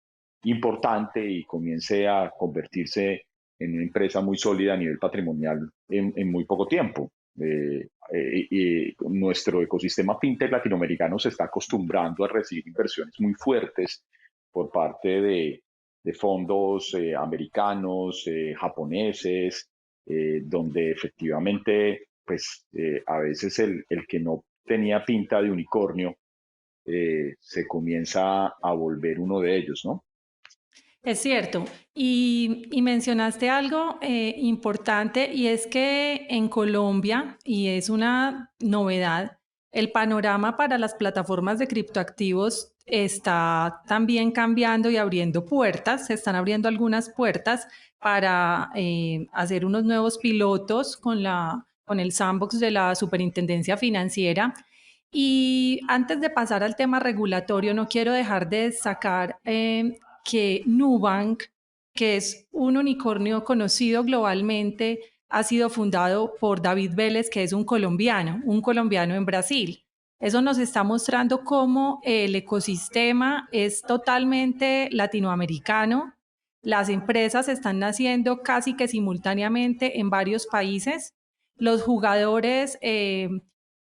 importante y comience a convertirse en una empresa muy sólida a nivel patrimonial en muy poco tiempo. Nuestro ecosistema fintech latinoamericano se está acostumbrando a recibir inversiones muy fuertes por parte de fondos americanos, japoneses, donde efectivamente, pues a veces el que no tenía pinta de unicornio se comienza a volver uno de ellos, ¿no? Es cierto. Y mencionaste algo importante, y es que en Colombia, y es una novedad, el panorama para las plataformas de criptoactivos está también cambiando y abriendo puertas. Se están abriendo algunas puertas para hacer unos nuevos pilotos con el sandbox de la Superintendencia Financiera. Y antes de pasar al tema regulatorio, no quiero dejar de destacar que Nubank, que es un unicornio conocido globalmente, ha sido fundado por David Vélez, que es un colombiano en Brasil. Eso nos está mostrando cómo el ecosistema es totalmente latinoamericano. Las empresas están naciendo casi que simultáneamente en varios países. Los jugadores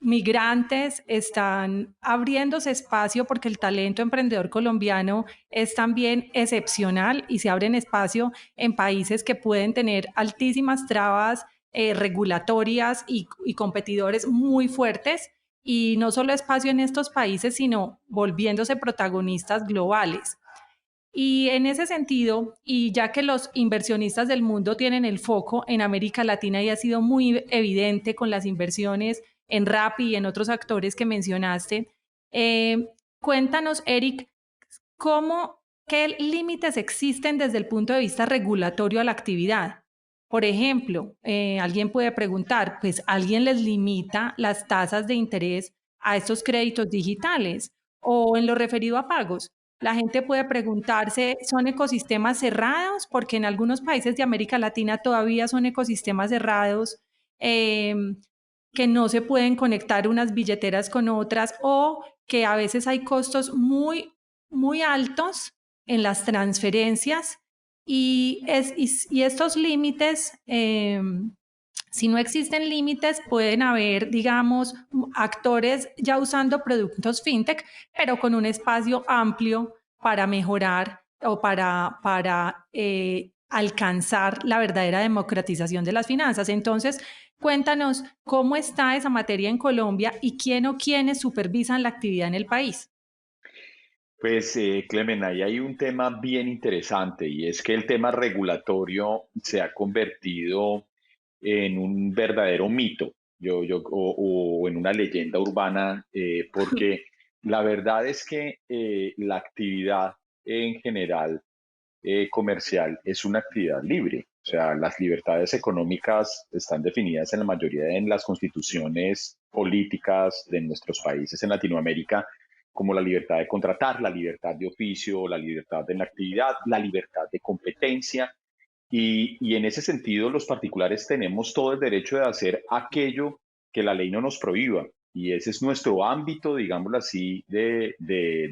migrantes están abriéndose espacio porque el talento emprendedor colombiano es también excepcional y se abren espacio en países que pueden tener altísimas trabas regulatorias y competidores muy fuertes, y no solo espacio en estos países, sino volviéndose protagonistas globales. Y en ese sentido, y ya que los inversionistas del mundo tienen el foco en América Latina y ha sido muy evidente con las inversiones en Rappi y en otros actores que mencionaste, cuéntanos, Eric, ¿qué límites existen desde el punto de vista regulatorio a la actividad? Por ejemplo, alguien puede preguntar, pues ¿alguien les limita las tasas de interés a estos créditos digitales? O en lo referido a pagos, la gente puede preguntarse, ¿son ecosistemas cerrados? Porque en algunos países de América Latina todavía son ecosistemas cerrados, eh, que no se pueden conectar unas billeteras con otras, o que a veces hay costos muy, muy altos en las transferencias, y estos límites, si no existen límites, pueden haber, digamos, actores ya usando productos fintech, pero con un espacio amplio para mejorar o para alcanzar la verdadera democratización de las finanzas. Entonces, cuéntanos cómo está esa materia en Colombia y quién o quiénes supervisan la actividad en el país. Pues, Clemen, ahí hay un tema bien interesante y es que el tema regulatorio se ha convertido en un verdadero mito o en una leyenda urbana, porque la verdad es que la actividad en general comercial es una actividad libre. O sea, las libertades económicas están definidas en la mayoría de las constituciones políticas de nuestros países en Latinoamérica, como la libertad de contratar, la libertad de oficio, la libertad de la actividad, la libertad de competencia. Y en ese sentido, los particulares tenemos todo el derecho de hacer aquello que la ley no nos prohíba. Y ese es nuestro ámbito, digámoslo así, de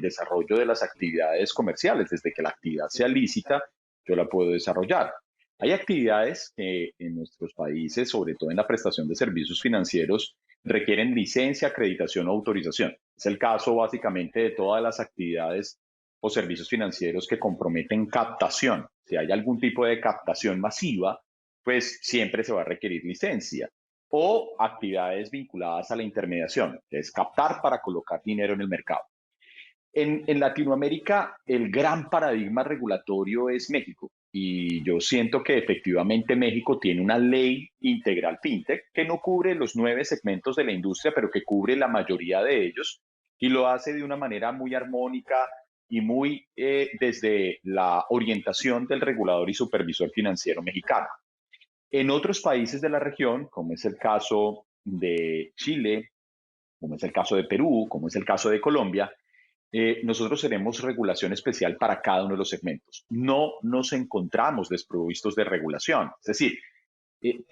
desarrollo de las actividades comerciales. Desde que la actividad sea lícita, yo la puedo desarrollar. Hay actividades que en nuestros países, sobre todo en la prestación de servicios financieros, requieren licencia, acreditación o autorización. Es el caso básicamente de todas las actividades o servicios financieros que comprometen captación. Si hay algún tipo de captación masiva, pues siempre se va a requerir licencia. O actividades vinculadas a la intermediación, que es captar para colocar dinero en el mercado. En Latinoamérica, el gran paradigma regulatorio es México. Y yo siento que efectivamente México tiene una ley integral fintech que no cubre los 9 segmentos de la industria, pero que cubre la mayoría de ellos y lo hace de una manera muy armónica y muy desde la orientación del regulador y supervisor financiero mexicano. En otros países de la región, como es el caso de Chile, como es el caso de Perú, como es el caso de Colombia, nosotros tenemos regulación especial para cada uno de los segmentos. No nos encontramos desprovistos de regulación. Es decir,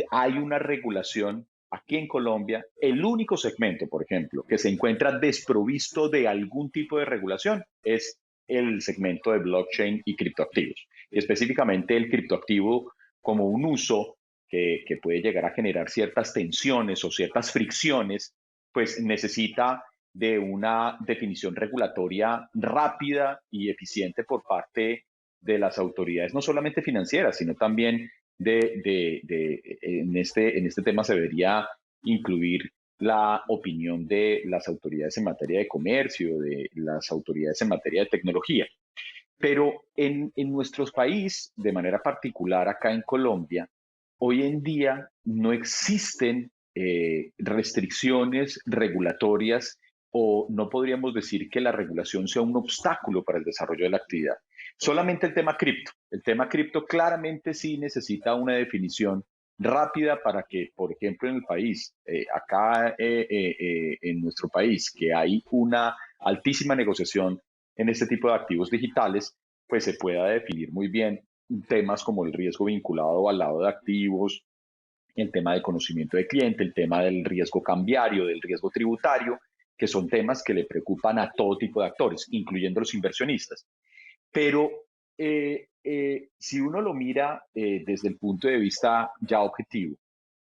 hay una regulación aquí en Colombia. El único segmento, por ejemplo, que se encuentra desprovisto de algún tipo de regulación es el segmento de blockchain y criptoactivos. Y específicamente el criptoactivo como un uso que puede llegar a generar ciertas tensiones o ciertas fricciones, pues necesita de una definición regulatoria rápida y eficiente por parte de las autoridades, no solamente financieras, sino también en este tema se debería incluir la opinión de las autoridades en materia de comercio, de las autoridades en materia de tecnología. Pero en nuestro país, de manera particular acá en Colombia, hoy en día no existen restricciones regulatorias, o no podríamos decir que la regulación sea un obstáculo para el desarrollo de la actividad. Solamente el tema cripto. El tema cripto claramente sí necesita una definición rápida para que, por ejemplo, en el país, en nuestro país, que hay una altísima negociación en este tipo de activos digitales, pues se pueda definir muy bien temas como el riesgo vinculado al lado de activos, el tema de conocimiento de cliente, el tema del riesgo cambiario, del riesgo tributario, que son temas que le preocupan a todo tipo de actores, incluyendo los inversionistas. Pero si uno lo mira desde el punto de vista ya objetivo,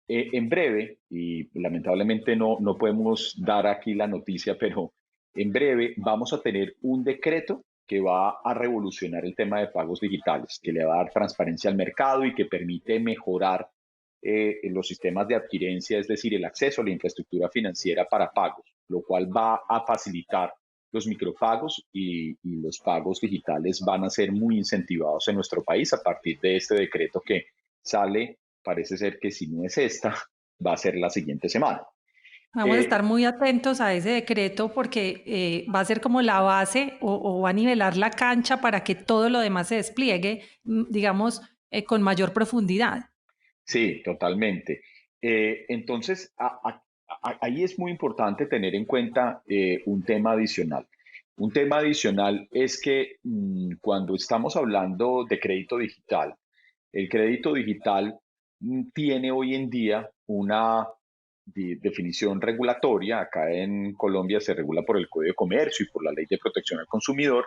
en breve, y lamentablemente no podemos dar aquí la noticia, pero en breve vamos a tener un decreto que va a revolucionar el tema de pagos digitales, que le va a dar transparencia al mercado y que permite mejorar los sistemas de adquirencia, es decir, el acceso a la infraestructura financiera para pagos, lo cual va a facilitar los micropagos y los pagos digitales van a ser muy incentivados en nuestro país a partir de este decreto que sale, parece ser que si no es esta, va a ser la siguiente semana. Vamos a estar muy atentos a ese decreto porque va a ser como la base o va a nivelar la cancha para que todo lo demás se despliegue, digamos, con mayor profundidad. Sí, totalmente. Entonces, ahí es muy importante tener en cuenta un tema adicional. Un tema adicional es que cuando estamos hablando de crédito digital, el crédito digital tiene hoy en día una definición regulatoria. Acá en Colombia se regula por el Código de Comercio y por la Ley de Protección al Consumidor,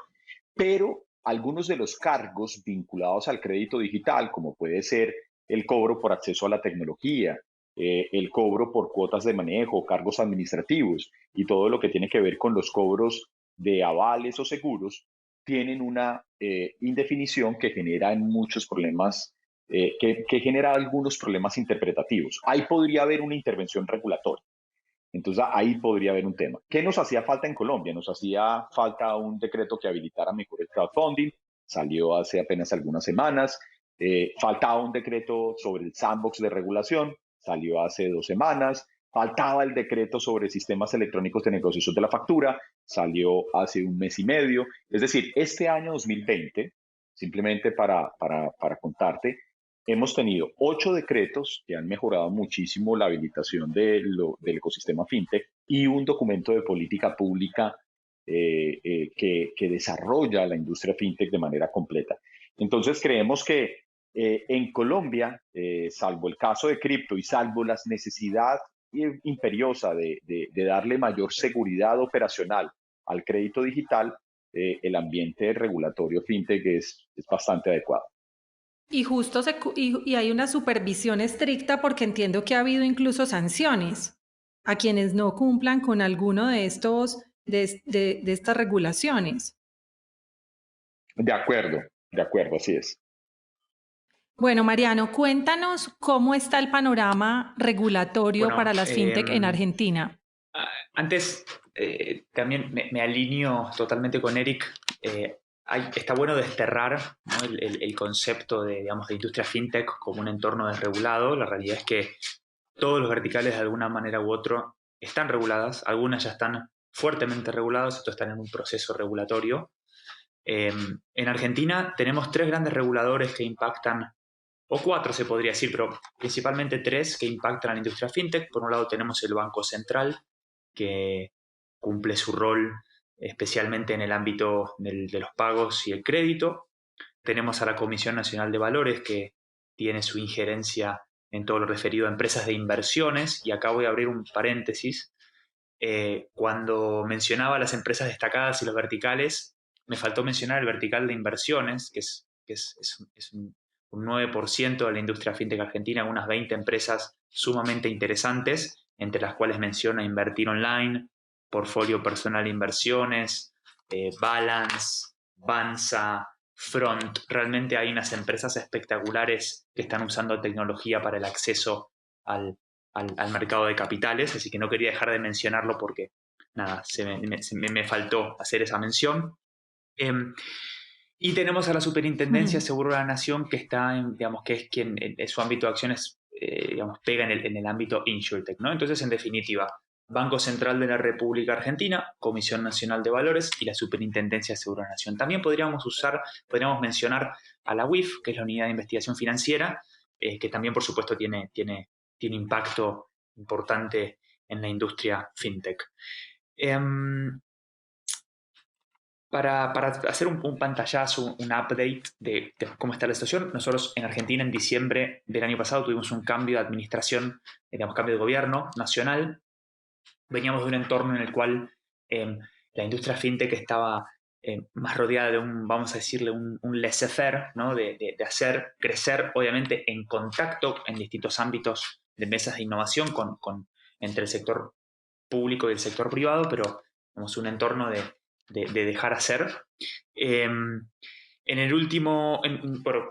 pero algunos de los cargos vinculados al crédito digital, como puede ser el cobro por acceso a la tecnología, el cobro por cuotas de manejo, cargos administrativos y todo lo que tiene que ver con los cobros de avales o seguros, tienen una indefinición que genera muchos problemas, que genera algunos problemas interpretativos. Ahí podría haber una intervención regulatoria. Entonces ahí podría haber un tema. ¿Qué nos hacía falta en Colombia? Nos hacía falta un decreto que habilitara mejor el crowdfunding, salió hace apenas algunas semanas. Faltaba un decreto sobre el sandbox de regulación, salió hace 2 semanas. Faltaba el decreto sobre sistemas electrónicos de negociación de la factura, salió hace un mes y medio. Es decir, este año 2020, simplemente para contarte, hemos tenido 8 decretos que han mejorado muchísimo la habilitación del ecosistema fintech y un documento de política pública que desarrolla la industria fintech de manera completa. Entonces creemos que en Colombia, salvo el caso de cripto y salvo la necesidad imperiosa de darle mayor seguridad operacional al crédito digital, el ambiente regulatorio fintech es bastante adecuado. Y justo y hay una supervisión estricta porque entiendo que ha habido incluso sanciones a quienes no cumplan con alguno de estas regulaciones. De acuerdo, así es. Bueno, Mariano, cuéntanos cómo está el panorama regulatorio para las fintech en Argentina. Antes, también me alineo totalmente con Eric. Está bueno desterrar, ¿no?, el concepto de industria fintech como un entorno desregulado. La realidad es que todos los verticales de alguna manera u otra están reguladas, algunas ya están fuertemente reguladas, otros están en un proceso regulatorio. En Argentina tenemos 3 grandes reguladores que impactan, o 4 se podría decir, pero principalmente 3 que impactan a la industria fintech. Por un lado tenemos el Banco Central, que cumple su rol especialmente en el ámbito de los pagos y el crédito. Tenemos a la Comisión Nacional de Valores, que tiene su injerencia en todo lo referido a empresas de inversiones, y acá voy a abrir un paréntesis. Cuando mencionaba las empresas destacadas y los verticales, me faltó mencionar el vertical de inversiones, que es un 9% de la industria fintech argentina, unas 20 empresas sumamente interesantes, entre las cuales menciona Invertir Online, Portfolio Personal Inversiones, Balance, Banza, Front. Realmente hay unas empresas espectaculares que están usando tecnología para el acceso al mercado de capitales, así que no quería dejar de mencionarlo porque, nada, me faltó hacer esa mención. Y tenemos a la Superintendencia de Seguro de la Nación, que está, que es quien, en su ámbito de acción es digamos, pega en el ámbito InsurTech, ¿no? Entonces, en definitiva, Banco Central de la República Argentina, Comisión Nacional de Valores y la Superintendencia de Seguros de la Nación. También podríamos mencionar a la UIF, que es la Unidad de Investigación Financiera, que también, por supuesto, tiene impacto importante en la industria fintech. Para hacer un pantallazo, un update de cómo está la situación, nosotros en Argentina en diciembre del año pasado tuvimos un cambio de administración, digamos, cambio de gobierno nacional. Veníamos de un entorno en el cual la industria fintech estaba más rodeada de vamos a decirle, un laissez-faire, ¿no? de hacer crecer, obviamente, en contacto en distintos ámbitos de mesas de innovación entre el sector público y el sector privado, pero tenemos un entorno de dejar hacer. En el último,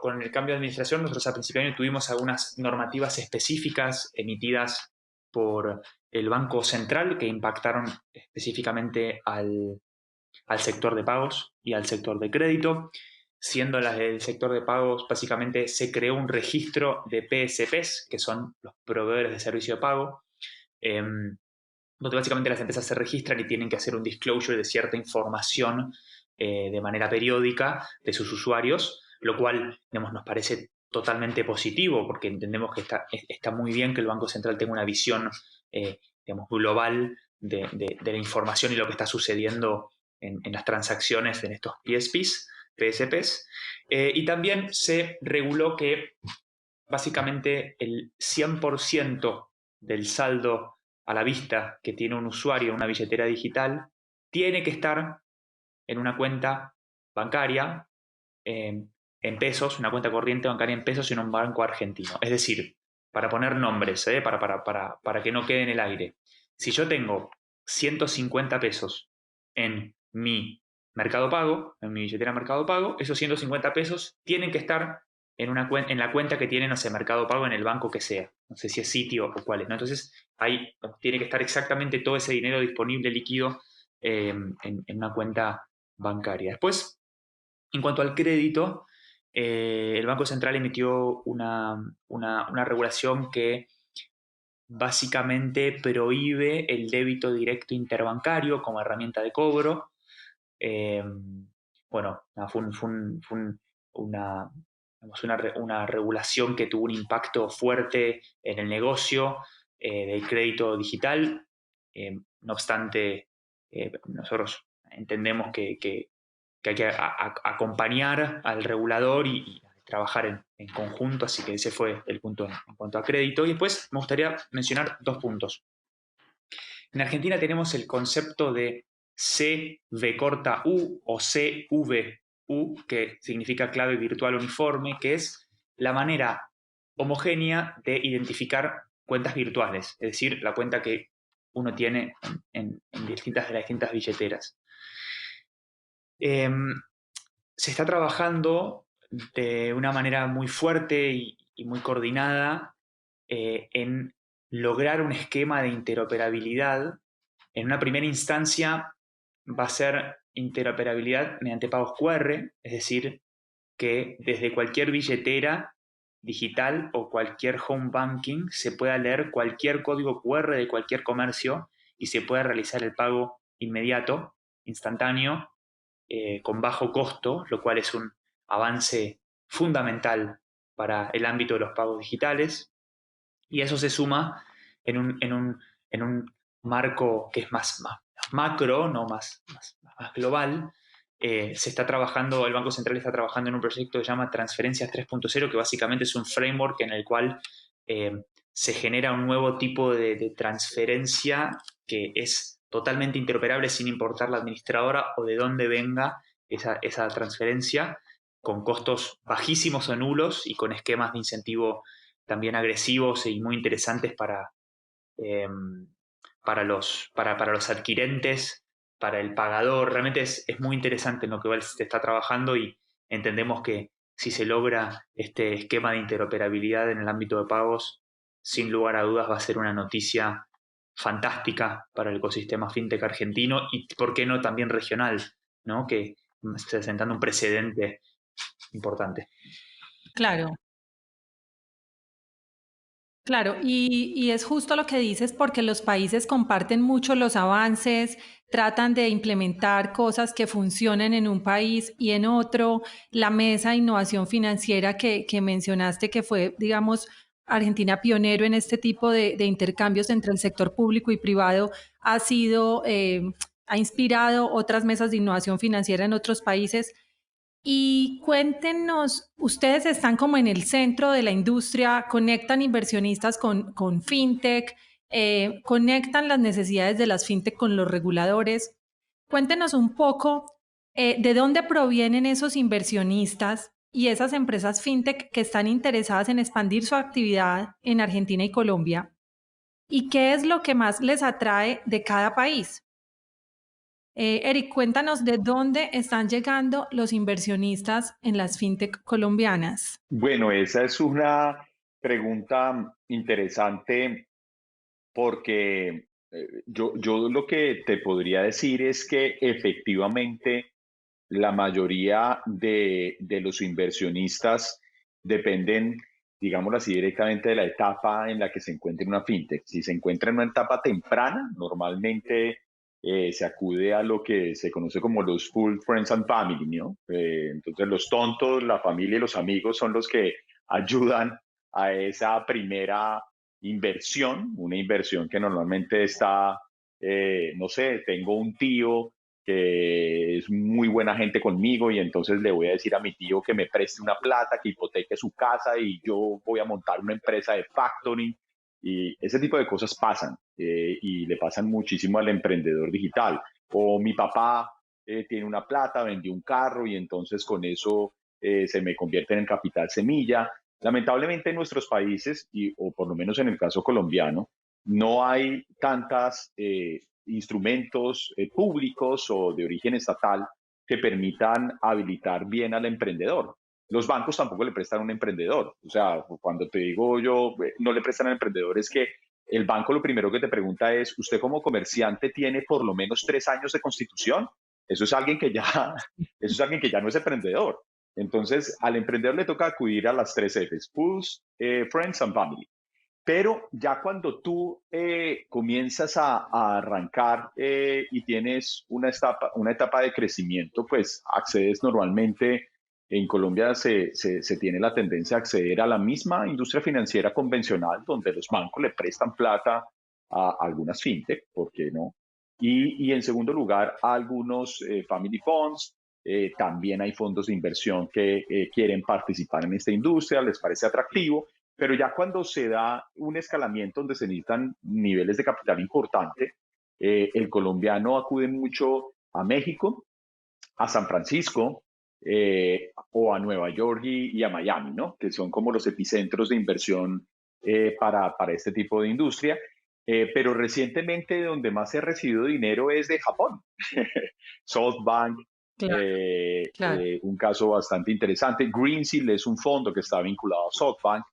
con el cambio de administración, nosotros a principio de año tuvimos algunas normativas específicas emitidas por el Banco Central que impactaron específicamente al sector de pagos y al sector de crédito. Siendo las del sector de pagos, básicamente se creó un registro de PSPs, que son los proveedores de servicio de pago, donde básicamente las empresas se registran y tienen que hacer un disclosure de cierta información de manera periódica de sus usuarios, lo cual, digamos, nos parece totalmente positivo porque entendemos que está muy bien que el Banco Central tenga una visión digamos, global de la información y lo que está sucediendo en las transacciones en estos PSPs. Y también se reguló que básicamente el 100% del saldo a la vista que tiene un usuario en una billetera digital tiene que estar en una cuenta bancaria en pesos, una cuenta corriente bancaria en pesos en un banco argentino. Es decir, para poner nombres, para que no quede en el aire. Si yo tengo 150 pesos en mi Mercado Pago, en mi billetera Mercado Pago, esos 150 pesos tienen que estar en la cuenta que tiene, no sé, Mercado Pago en el banco que sea. No sé si es Sitio o cuál es, ¿no? Entonces, ahí tiene que estar exactamente todo ese dinero disponible, líquido, en una cuenta bancaria. Después, en cuanto al crédito, el Banco Central emitió una regulación que básicamente prohíbe el débito directo interbancario como herramienta de cobro. Bueno, fue una regulación que tuvo un impacto fuerte en el negocio del crédito digital. No obstante, nosotros entendemos que hay que acompañar al regulador y trabajar en conjunto, así que ese fue el punto en cuanto a crédito. Y después me gustaría mencionar 2 puntos. En Argentina tenemos el concepto de CVU o CVU, que significa clave virtual uniforme, que es la manera homogénea de identificar cuentas virtuales, es decir, la cuenta que uno tiene en las distintas billeteras. Se está trabajando de una manera muy fuerte y muy coordinada en lograr un esquema de interoperabilidad. En una primera instancia va a ser interoperabilidad mediante pagos QR, es decir, que desde cualquier billetera digital o cualquier home banking se pueda leer cualquier código QR de cualquier comercio y se pueda realizar el pago inmediato, instantáneo, con bajo costo, lo cual es un avance fundamental para el ámbito de los pagos digitales. Y eso se suma en un marco que es más macro, no más global. Se está trabajando, el Banco Central está trabajando en un proyecto que se llama Transferencias 3.0, que básicamente es un framework en el cual se genera un nuevo tipo de transferencia que es totalmente interoperable sin importar la administradora o de dónde venga esa transferencia, con costos bajísimos o nulos y con esquemas de incentivo también agresivos y muy interesantes para los adquirentes, para el pagador. Realmente es muy interesante en lo que se está trabajando y entendemos que si se logra este esquema de interoperabilidad en el ámbito de pagos, sin lugar a dudas va a ser una noticia fantástica para el ecosistema fintech argentino y, ¿por qué no, también regional, ¿no? Que está sentando un precedente importante. Claro. Claro, y es justo lo que dices porque los países comparten mucho los avances, tratan de implementar cosas que funcionen en un país y en otro. La mesa de innovación financiera que mencionaste, que fue, digamos, Argentina pionero en este tipo de intercambios entre el sector público y privado, ha sido, ha inspirado otras mesas de innovación financiera en otros países. Y cuéntenos, ustedes están como en el centro de la industria, conectan inversionistas con fintech, conectan las necesidades de las fintech con los reguladores. Cuéntenos un poco de dónde provienen esos inversionistas y esas empresas fintech que están interesadas en expandir su actividad en Argentina y Colombia y qué es lo que más les atrae de cada país. Eric, cuéntanos de dónde están llegando los inversionistas en las fintech colombianas. Bueno, esa es una pregunta interesante porque yo lo que te podría decir es que efectivamente la mayoría de los inversionistas dependen, digámoslo así, directamente de la etapa en la que se encuentre una fintech. Si se encuentra en una etapa temprana, normalmente se acude a lo que se conoce como los full friends and family, ¿no? Entonces los tontos, la familia y los amigos son los que ayudan a esa primera inversión, una inversión que normalmente está, no sé, tengo un tío que es muy buena gente conmigo y entonces le voy a decir a mi tío que me preste una plata, que hipoteque su casa y yo voy a montar una empresa de factoring y ese tipo de cosas pasan y le pasan muchísimo al emprendedor digital. O mi papá tiene una plata, vendió un carro y entonces con eso se me convierte en capital semilla. Lamentablemente en nuestros países, o por lo menos en el caso colombiano, no hay tantas instrumentos públicos o de origen estatal que permitan habilitar bien al emprendedor. Los bancos tampoco le prestan a un emprendedor. O sea, cuando te digo yo, no le prestan al emprendedor, es que el banco lo primero que te pregunta es, ¿usted como comerciante tiene por lo menos 3 años de constitución? Eso es alguien que ya, eso es alguien que ya no es emprendedor. Entonces, al emprendedor le toca acudir a las 3 Fs, Fools, Friends and Family. Pero ya cuando tú comienzas a arrancar y tienes una etapa de crecimiento, pues accedes normalmente, en Colombia se tiene la tendencia a acceder a la misma industria financiera convencional, donde los bancos le prestan plata a algunas fintech, ¿por qué no? Y en segundo lugar, a algunos family funds. También hay fondos de inversión que quieren participar en esta industria, les parece atractivo, pero ya cuando se da un escalamiento donde se necesitan niveles de capital importante, el colombiano acude mucho a México, a San Francisco o a Nueva York y a Miami, ¿no? Que son como los epicentros de inversión para este tipo de industria. Pero recientemente donde más se ha recibido dinero es de Japón. SoftBank, Claro, claro. un caso bastante interesante. Greensill es un fondo que está vinculado a SoftBank,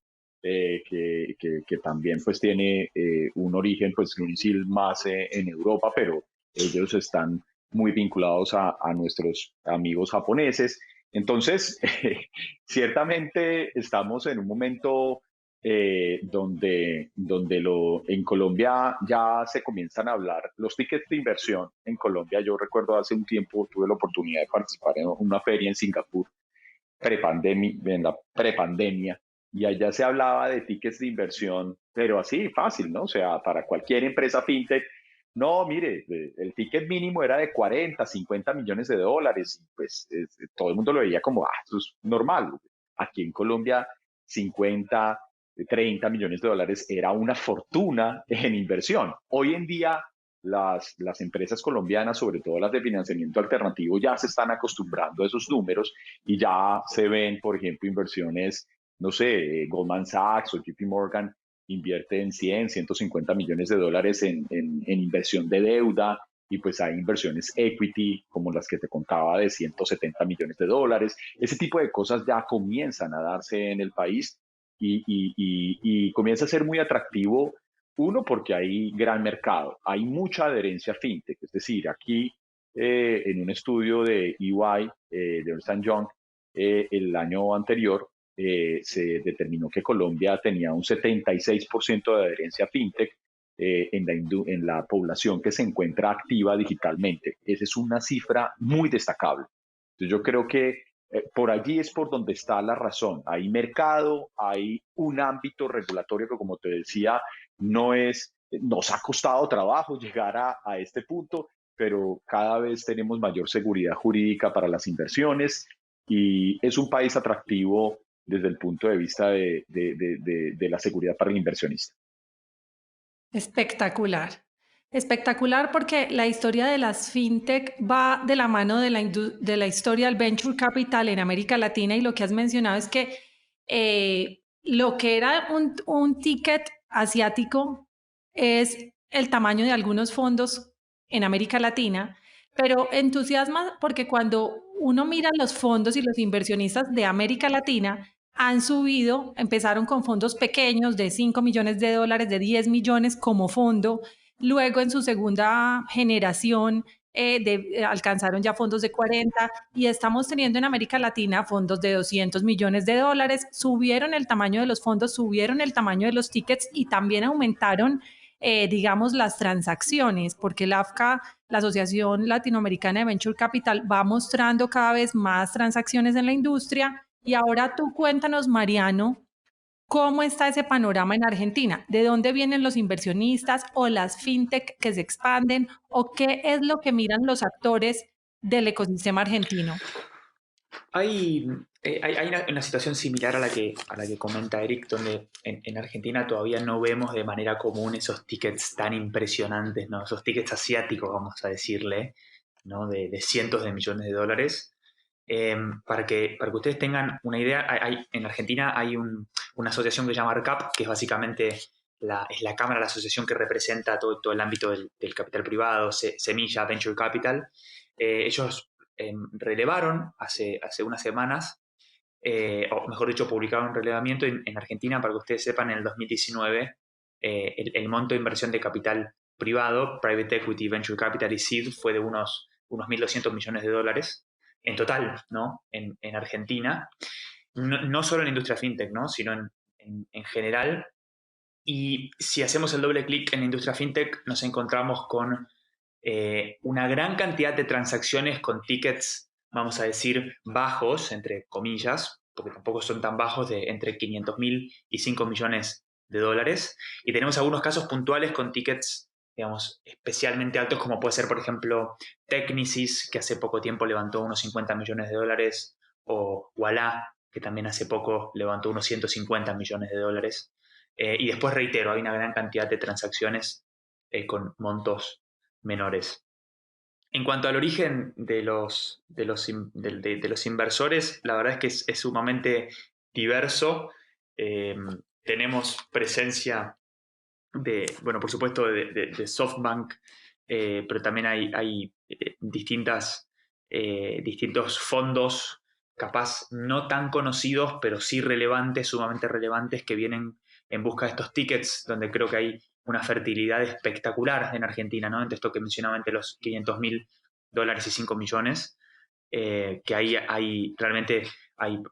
que también pues tiene un origen, pues Greensill más en Europa, pero ellos están muy vinculados a nuestros amigos japoneses. Entonces, ciertamente estamos en un momento donde en Colombia ya se comienzan a hablar los tickets de inversión. En Colombia, yo recuerdo hace un tiempo tuve la oportunidad de participar en una feria en Singapur en la prepandemia, y allá se hablaba de tickets de inversión, pero así fácil, ¿no? O sea, para cualquier empresa fintech, no, mire, el ticket mínimo era de 40, 50 millones de dólares, y pues todo el mundo lo veía como, eso es normal. Aquí en Colombia, 50, 30 millones de dólares era una fortuna en inversión. Hoy en día, las empresas colombianas, sobre todo las de financiamiento alternativo, ya se están acostumbrando a esos números y ya se ven, por ejemplo, inversiones, no sé, Goldman Sachs o JP Morgan invierte en 100, 150 millones de dólares en inversión de deuda, y pues hay inversiones equity como las que te contaba de 170 millones de dólares. Ese tipo de cosas ya comienzan a darse en el país y comienza a ser muy atractivo. Uno, porque hay gran mercado, hay mucha adherencia fintech, es decir, aquí en un estudio de EY, de Ernst Young, el año anterior, se determinó que Colombia tenía un 76% de adherencia fintech en la población que se encuentra activa digitalmente. Esa es una cifra muy destacable. Entonces yo creo que por allí es por donde está la razón. Hay mercado, hay un ámbito regulatorio que, como te decía, nos ha costado trabajo llegar a este punto, pero cada vez tenemos mayor seguridad jurídica para las inversiones y es un país atractivo desde el punto de vista de la seguridad para el inversionista. Espectacular. Espectacular porque la historia de las fintech va de la mano de la historia del venture capital en América Latina, y lo que has mencionado es que lo que era un ticket asiático es el tamaño de algunos fondos en América Latina, pero entusiasma porque cuando uno mira los fondos y los inversionistas de América Latina, han subido, empezaron con fondos pequeños de 5 millones de dólares, de 10 millones como fondo, luego en su segunda generación alcanzaron ya fondos de 40, y estamos teniendo en América Latina fondos de 200 millones de dólares, subieron el tamaño de los fondos, subieron el tamaño de los tickets y también aumentaron, digamos, las transacciones, porque la AFCA, la Asociación Latinoamericana de Venture Capital, va mostrando cada vez más transacciones en la industria. Y ahora tú cuéntanos, Mariano, ¿cómo está ese panorama en Argentina? ¿De dónde vienen los inversionistas o las fintech que se expanden? ¿O qué es lo que miran los actores del ecosistema argentino? Hay una situación similar a la que comenta Eric, donde en Argentina todavía no vemos de manera común esos tickets tan impresionantes, ¿no? Esos tickets asiáticos, vamos a decirle, ¿no? De cientos de millones de dólares. Para que ustedes tengan una idea, en Argentina hay una asociación que se llama ARCAP, que es básicamente es la cámara, la asociación que representa todo el ámbito del capital privado, Semilla, Venture Capital. Ellos relevaron hace unas semanas, o mejor dicho, publicaron un relevamiento en Argentina, para que ustedes sepan, en el 2019, el monto de inversión de capital privado, Private Equity, Venture Capital y Seed, fue de unos 1.200 millones de dólares en total, ¿no? En Argentina, no solo en la industria fintech, ¿no? Sino en general. Y si hacemos el doble clic en la industria fintech, nos encontramos con una gran cantidad de transacciones con tickets, vamos a decir, bajos, entre comillas, porque tampoco son tan bajos, de entre 500.000 y 5 millones de dólares. Y tenemos algunos casos puntuales con tickets, digamos, especialmente altos, como puede ser, por ejemplo, Technisys, que hace poco tiempo levantó unos 50 millones de dólares, o Ualá, que también hace poco levantó unos 150 millones de dólares. Y después, reitero, hay una gran cantidad de transacciones con montos menores. En cuanto al origen de los inversores, la verdad es que es sumamente diverso. Tenemos presencia bueno, por supuesto, de SoftBank, pero también hay distintos fondos, capaz no tan conocidos, pero sí relevantes, sumamente relevantes, que vienen en busca de estos tickets, donde creo que hay una fertilidad espectacular en Argentina, ¿no? Entre esto que mencionaba, entre los 500.000 dólares y 5 millones, que hay realmente,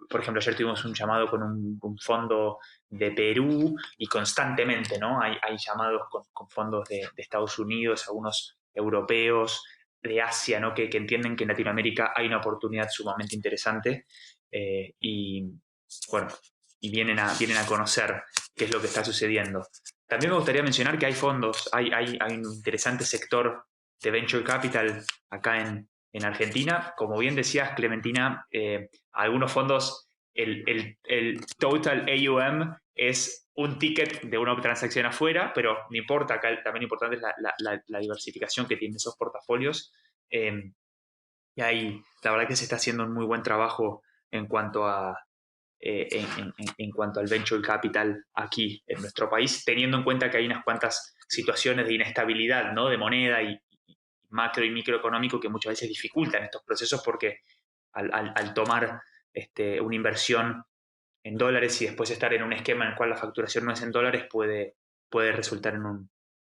por ejemplo, ayer tuvimos un llamado con un fondo de Perú, y constantemente, ¿no? Hay llamados con fondos de Estados Unidos, algunos europeos, de Asia, ¿no? Que entienden que en Latinoamérica hay una oportunidad sumamente interesante, y bueno, y vienen a conocer qué es lo que está sucediendo. También me gustaría mencionar que hay fondos, hay un interesante sector de Venture Capital acá en Argentina. Como bien decías, Clementina, algunos fondos, el total AUM es un ticket de una transacción afuera, pero no importa, acá también importante es la diversificación que tienen esos portafolios. Y ahí la verdad que se está haciendo un muy buen trabajo en cuanto en cuanto al venture capital aquí en nuestro país, teniendo en cuenta que hay unas cuantas situaciones de inestabilidad, ¿no? De moneda y macro y microeconómico, que muchas veces dificultan estos procesos, porque al tomar una inversión en dólares y después estar en un esquema en el cual la facturación no es en dólares, puede resultar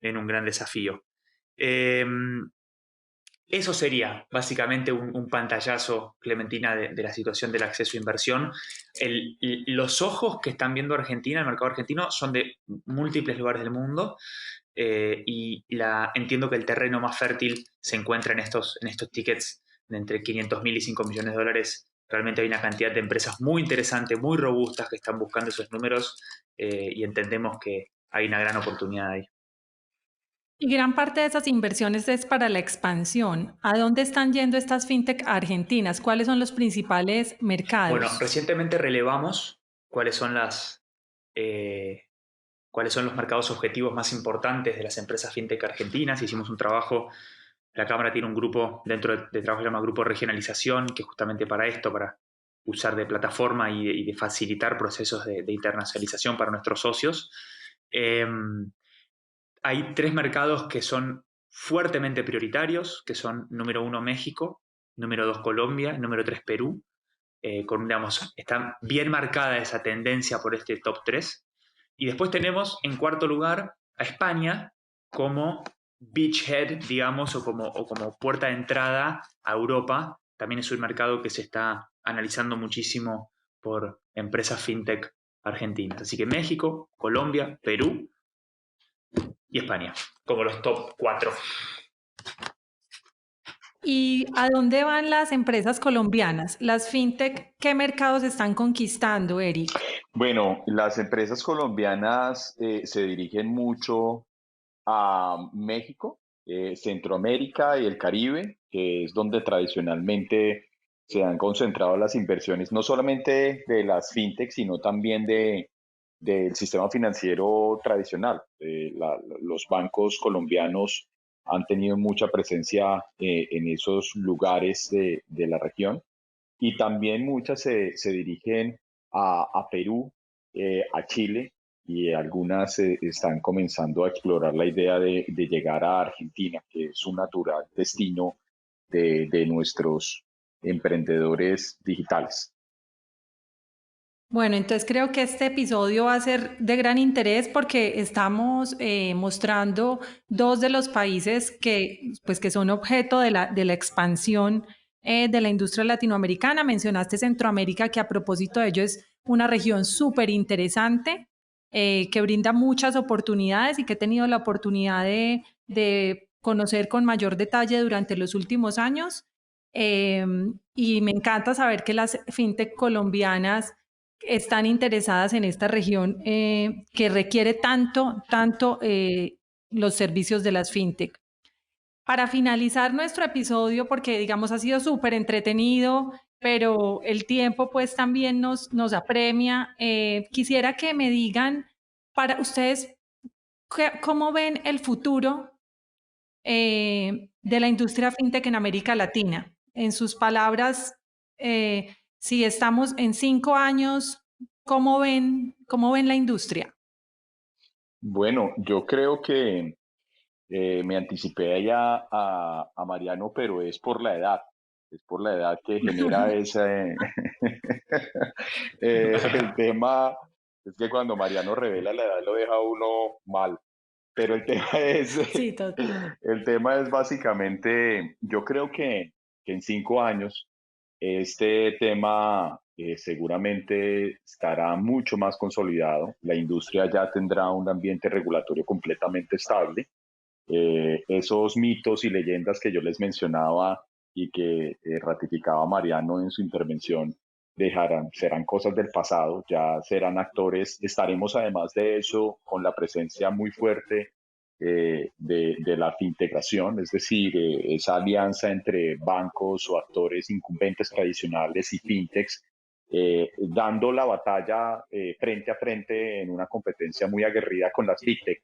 en un gran desafío. eso sería básicamente un pantallazo, Clementina, de la situación del acceso a inversión. Los ojos que están viendo Argentina, el mercado argentino, son de múltiples lugares del mundo, y entiendo que el terreno más fértil se encuentra en estos tickets de entre 500.000 y 5 millones de dólares. Realmente hay una cantidad de empresas muy interesantes, muy robustas, que están buscando esos números, y entendemos que hay una gran oportunidad ahí. Y gran parte de esas inversiones es para la expansión. ¿A dónde están yendo estas fintech argentinas? ¿Cuáles son los principales Bueno, mercados? recientemente relevamos cuáles son los mercados objetivos más importantes de las empresas fintech argentinas. Hicimos un trabajo, la Cámara tiene un grupo dentro de trabajo que se llama Grupo de Regionalización, que justamente para esto, para usar de plataforma y de facilitar procesos de internacionalización para nuestros socios. Hay 3 mercados que son fuertemente prioritarios, que son número 1 México, número 2 Colombia, número 3 Perú. Está bien marcada esa tendencia por este top 3. Y después tenemos en cuarto lugar a España como beachhead, digamos, o como puerta de entrada a Europa. También es un mercado que se está analizando muchísimo por empresas fintech argentinas. Así que México, Colombia, Perú y España, como los top 4. ¿Y a dónde van las empresas colombianas? Las fintech, ¿qué mercados están conquistando, Eric? Bueno, las empresas colombianas se dirigen mucho a México, Centroamérica y el Caribe, que es donde tradicionalmente se han concentrado las inversiones, no solamente de las fintech, sino también del sistema financiero tradicional. Los bancos colombianos han tenido mucha presencia en esos lugares de la región, y también muchas se dirigen a Perú, a Chile, y algunas están comenzando a explorar la idea de llegar a Argentina, que es un natural destino de nuestros emprendedores digitales. Bueno, entonces creo que este episodio va a ser de gran interés porque estamos mostrando dos de los países que son objeto de la expansión de la industria latinoamericana. Mencionaste Centroamérica, que a propósito de ello es una región súper interesante, que brinda muchas oportunidades y que he tenido la oportunidad de conocer con mayor detalle durante los últimos años. Y me encanta saber que las fintech colombianas están interesadas en esta región que requiere tanto los servicios de las fintech. Para finalizar nuestro episodio, porque digamos ha sido súper entretenido, pero el tiempo pues también nos apremia, quisiera que me digan para ustedes cómo ven el futuro de la industria fintech en América Latina. En sus palabras, si estamos en 5 años, ¿cómo ven la industria? Bueno, yo creo que me anticipé ya a Mariano, pero es por la edad. Es por la edad que genera ese... el tema es que cuando Mariano revela la edad lo deja a uno mal. Pero el tema es, Sí, total. el tema es básicamente, yo creo que en 5 años este tema seguramente estará mucho más consolidado. La industria ya tendrá un ambiente regulatorio completamente estable. Esos mitos y leyendas que yo les mencionaba y que ratificaba Mariano en su intervención serán cosas del pasado, ya serán actores. Estaremos además de eso con la presencia muy fuerte de la fintegración, es decir, esa alianza entre bancos o actores incumbentes tradicionales y fintechs, dando la batalla frente a frente en una competencia muy aguerrida con las fintech,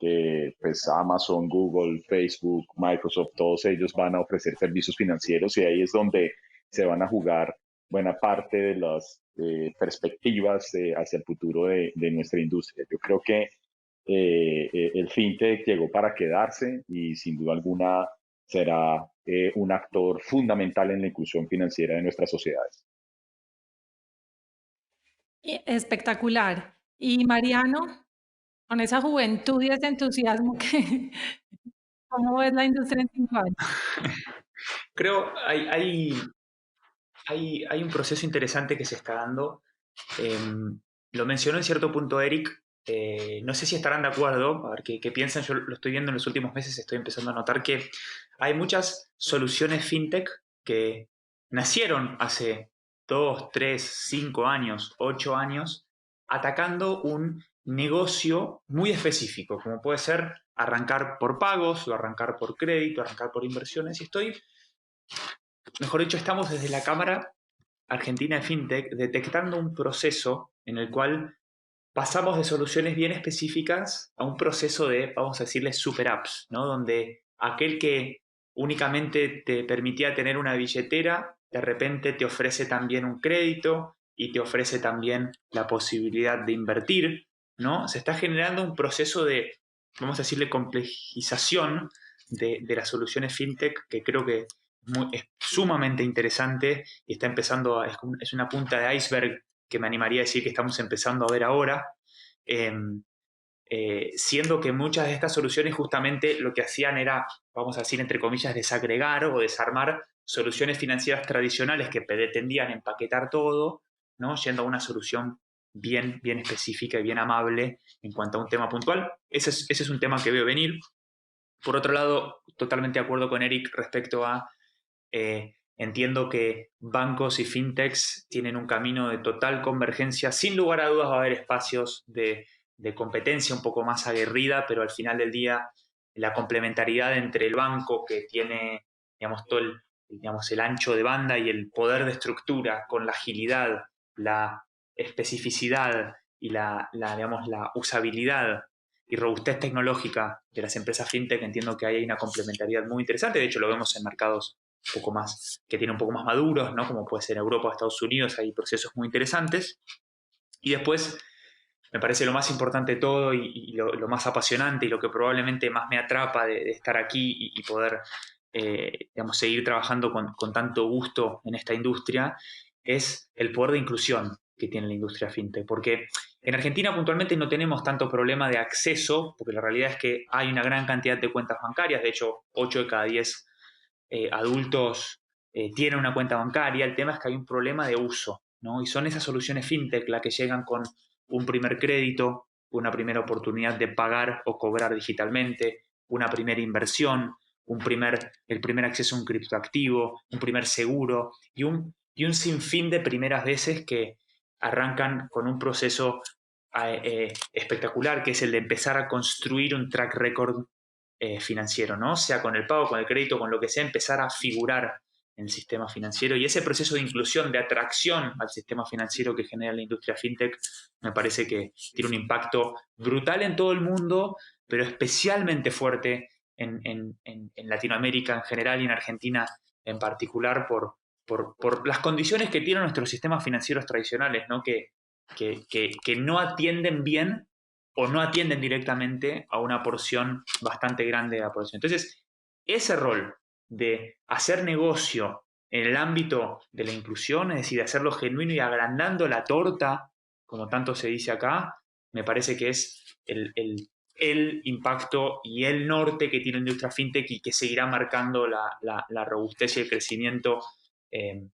que pues Amazon, Google, Facebook, Microsoft, todos ellos van a ofrecer servicios financieros, y ahí es donde se van a jugar buena parte de las perspectivas hacia el futuro de nuestra industria. Yo creo que el fintech llegó para quedarse y sin duda alguna será un actor fundamental en la inclusión financiera de nuestras sociedades. Espectacular. Y Mariano, con esa juventud y ese entusiasmo ¿cómo ves la industria en 5 años? Creo hay un proceso interesante que se está dando. Lo mencionó en cierto punto Eric. No sé si estarán de acuerdo, a ver qué piensan. Yo lo estoy viendo en los últimos meses, estoy empezando a notar que hay muchas soluciones fintech que nacieron hace 2, 3, 5 años, 8 años, atacando un negocio muy específico, como puede ser arrancar por pagos, o arrancar por crédito, arrancar por inversiones. Y mejor dicho, estamos desde la Cámara Argentina de FinTech detectando un proceso en el cual pasamos de soluciones bien específicas a un proceso de, vamos a decirle, super apps, ¿no? Donde aquel que únicamente te permitía tener una billetera, de repente te ofrece también un crédito y te ofrece también la posibilidad de invertir, ¿no? Se está generando un proceso de, vamos a decirle, complejización de las soluciones fintech que creo que es sumamente interesante y está empezando, es una punta de iceberg que me animaría a decir que estamos empezando a ver ahora, eh, siendo que muchas de estas soluciones justamente lo que hacían era, vamos a decir, entre comillas, desagregar o desarmar soluciones financieras tradicionales que pretendían empaquetar todo, ¿no? Yendo a una solución bien específica y bien amable en cuanto a un tema puntual. Ese es un tema que veo venir. Por otro lado, totalmente de acuerdo con Eric respecto a entiendo que bancos y fintechs tienen un camino de total convergencia. Sin lugar a dudas va a haber espacios de competencia un poco más aguerrida, pero al final del día la complementariedad entre el banco que tiene, digamos, todo el ancho de banda y el poder de estructura con la agilidad, la especificidad y digamos, la usabilidad y robustez tecnológica de las empresas fintech, entiendo que hay una complementariedad muy interesante. De hecho, lo vemos en mercados un poco más, que tienen un poco más maduros, ¿no? Como puede ser Europa o Estados Unidos, hay procesos muy interesantes. Y después, me parece lo más importante de todo y lo más apasionante y lo que probablemente más me atrapa de estar aquí y poder, digamos, seguir trabajando con tanto gusto en esta industria, es el poder de inclusión que tiene la industria fintech. Porque en Argentina puntualmente no tenemos tanto problema de acceso, porque la realidad es que hay una gran cantidad de cuentas bancarias, de hecho 8 de cada 10 adultos tienen una cuenta bancaria. El tema es que hay un problema de uso, ¿no? Y son esas soluciones fintech las que llegan con un primer crédito, una primera oportunidad de pagar o cobrar digitalmente, una primera inversión, el primer acceso a un criptoactivo, un primer seguro y un sinfín de primeras veces que arrancan con un proceso espectacular, que es el de empezar a construir un track record financiero, ¿no? Sea con el pago, con el crédito, con lo que sea, empezar a figurar en el sistema financiero. Y ese proceso de inclusión, de atracción al sistema financiero que genera la industria fintech, me parece que tiene un impacto brutal en todo el mundo, pero especialmente fuerte en Latinoamérica en general y en Argentina en particular por las condiciones que tienen nuestros sistemas financieros tradicionales, ¿no? Que no atienden bien o no atienden directamente a una porción bastante grande de la población. Entonces, ese rol de hacer negocio en el ámbito de la inclusión, es decir, de hacerlo genuino y agrandando la torta, como tanto se dice acá, me parece que es el impacto y el norte que tiene la industria fintech y que seguirá marcando la robustez y el crecimiento en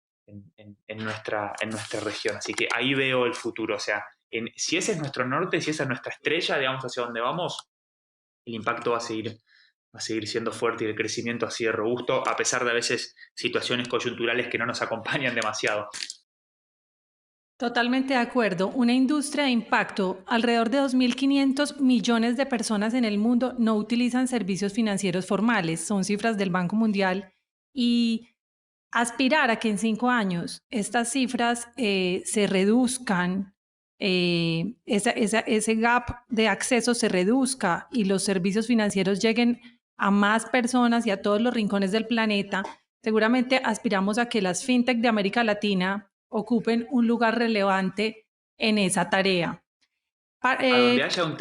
nuestra región. Así que ahí veo el futuro. O sea, si ese es nuestro norte, si esa es nuestra estrella, digamos, hacia dónde vamos, el impacto va a seguir siendo fuerte y el crecimiento así de robusto, a pesar de a veces situaciones coyunturales que no nos acompañan demasiado. Totalmente de acuerdo. Una industria de impacto. Alrededor de 2.500 millones de personas en el mundo no utilizan servicios financieros formales. Son cifras del Banco Mundial. Y aspirar a que en 5 años estas cifras se reduzcan, ese gap de acceso se reduzca y los servicios financieros lleguen a más personas y a todos los rincones del planeta, seguramente aspiramos a que las fintech de América Latina ocupen un lugar relevante en esa tarea. A donde haya un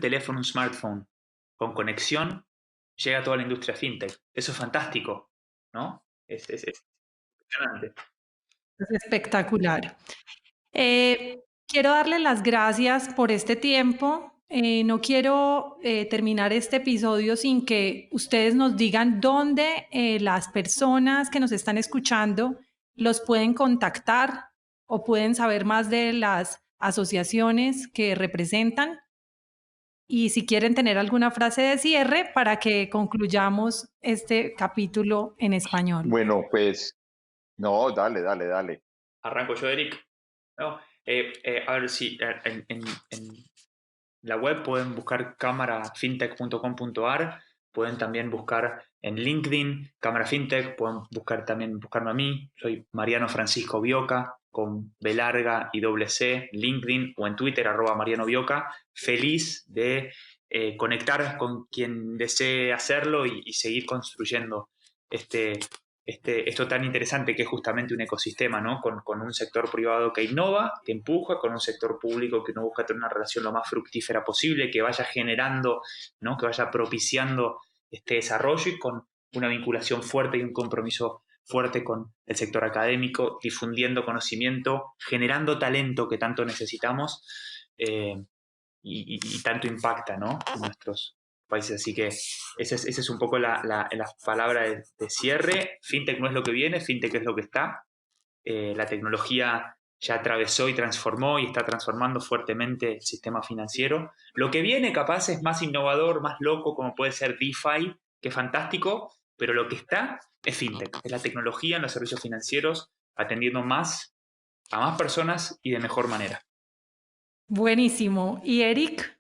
teléfono, un smartphone con conexión, llega toda la industria fintech. Eso es fantástico, ¿no? Es impresionante. Es espectacular. Quiero darle las gracias por este tiempo. no quiero terminar este episodio sin que ustedes nos digan dónde las personas que nos están escuchando los pueden contactar o pueden saber más de las asociaciones que representan. Y si quieren tener alguna frase de cierre para que concluyamos este capítulo en español. Bueno, pues, no, dale. Arranco yo, Eric. No, a ver si en la web pueden buscar camarafintech.com.ar, pueden también buscar en LinkedIn Cámara Fintech, pueden también buscarme a mí, soy Mariano Francisco Bioca, con B larga y doble C, LinkedIn o en Twitter, @Mariano Bioca. Feliz de conectar con quien desee hacerlo y seguir construyendo esto tan interesante que es justamente un ecosistema, ¿no? Con un sector privado que innova, que empuja, con un sector público que no busca tener una relación lo más fructífera posible, que vaya generando, ¿no? Que vaya propiciando este desarrollo y con una vinculación fuerte y un compromiso fuerte con el sector académico, difundiendo conocimiento, generando talento que tanto necesitamos y tanto impacta, ¿no? En nuestros países. Así que esa es un poco la palabra de cierre. Fintech no es lo que viene, Fintech es lo que está. La tecnología ya atravesó y transformó y está transformando fuertemente el sistema financiero. Lo que viene capaz es más innovador, más loco, como puede ser DeFi, que es fantástico, pero lo que está es Fintech, es la tecnología en los servicios financieros, atendiendo a más personas y de mejor manera. Buenísimo. ¿Y Eric?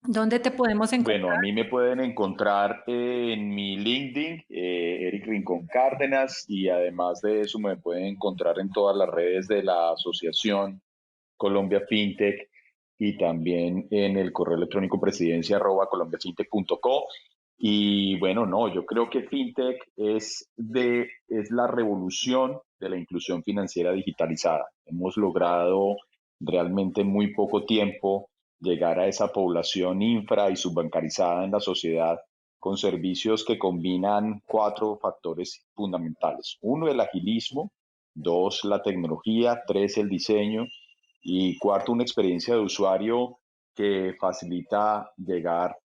¿Dónde te podemos encontrar? Bueno, a mí me pueden encontrar en mi LinkedIn, Eric Rincón Cárdenas, y además de eso me pueden encontrar en todas las redes de la Asociación Colombia Fintech y también en el correo electrónico presidencia@colombiafintech.co. Y bueno, no, yo creo que Fintech es la revolución de la inclusión financiera digitalizada. Hemos logrado realmente en muy poco tiempo llegar a esa población infra y subbancarizada en la sociedad con servicios que combinan 4 factores fundamentales. 1, el agilismo; 2, la tecnología; 3, el diseño; y 4, una experiencia de usuario que facilita llegar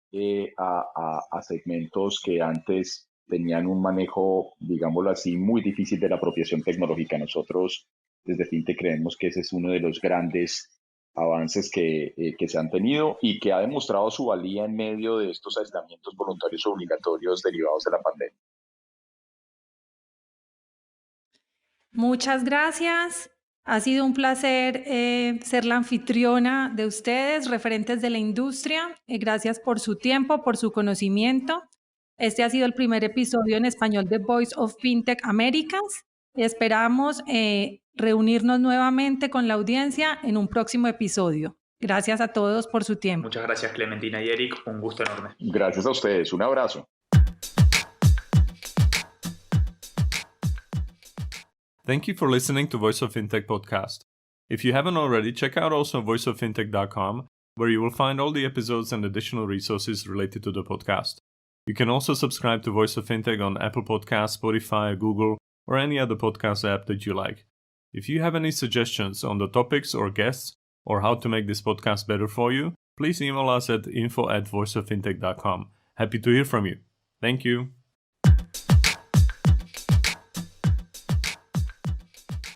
a segmentos que antes tenían un manejo, digámoslo así, muy difícil de la apropiación tecnológica. Nosotros desde Fintech creemos que ese es uno de los grandes avances que se han tenido y que ha demostrado su valía en medio de estos aislamientos voluntarios obligatorios derivados de la pandemia. Muchas gracias. Ha sido un placer ser la anfitriona de ustedes, referentes de la industria. Gracias por su tiempo, por su conocimiento. Este ha sido el primer episodio en español de Voice of Fintech Americas. Esperamos reunirnos nuevamente con la audiencia en un próximo episodio. Gracias a todos por su tiempo. Muchas gracias, Clementina y Eric. Un gusto enorme. Gracias a ustedes. Un abrazo. Thank you for listening to Voice of Fintech podcast. If you haven't already, check out also voiceoffintech.com, where you will find all the episodes and additional resources related to the podcast. You can also subscribe to Voice of Fintech on Apple Podcasts, Spotify, Google, or any other podcast app that you like. If you have any suggestions on the topics or guests, or how to make this podcast better for you, please email us at info@voiceoffintech.com. Happy to hear from you. Thank you.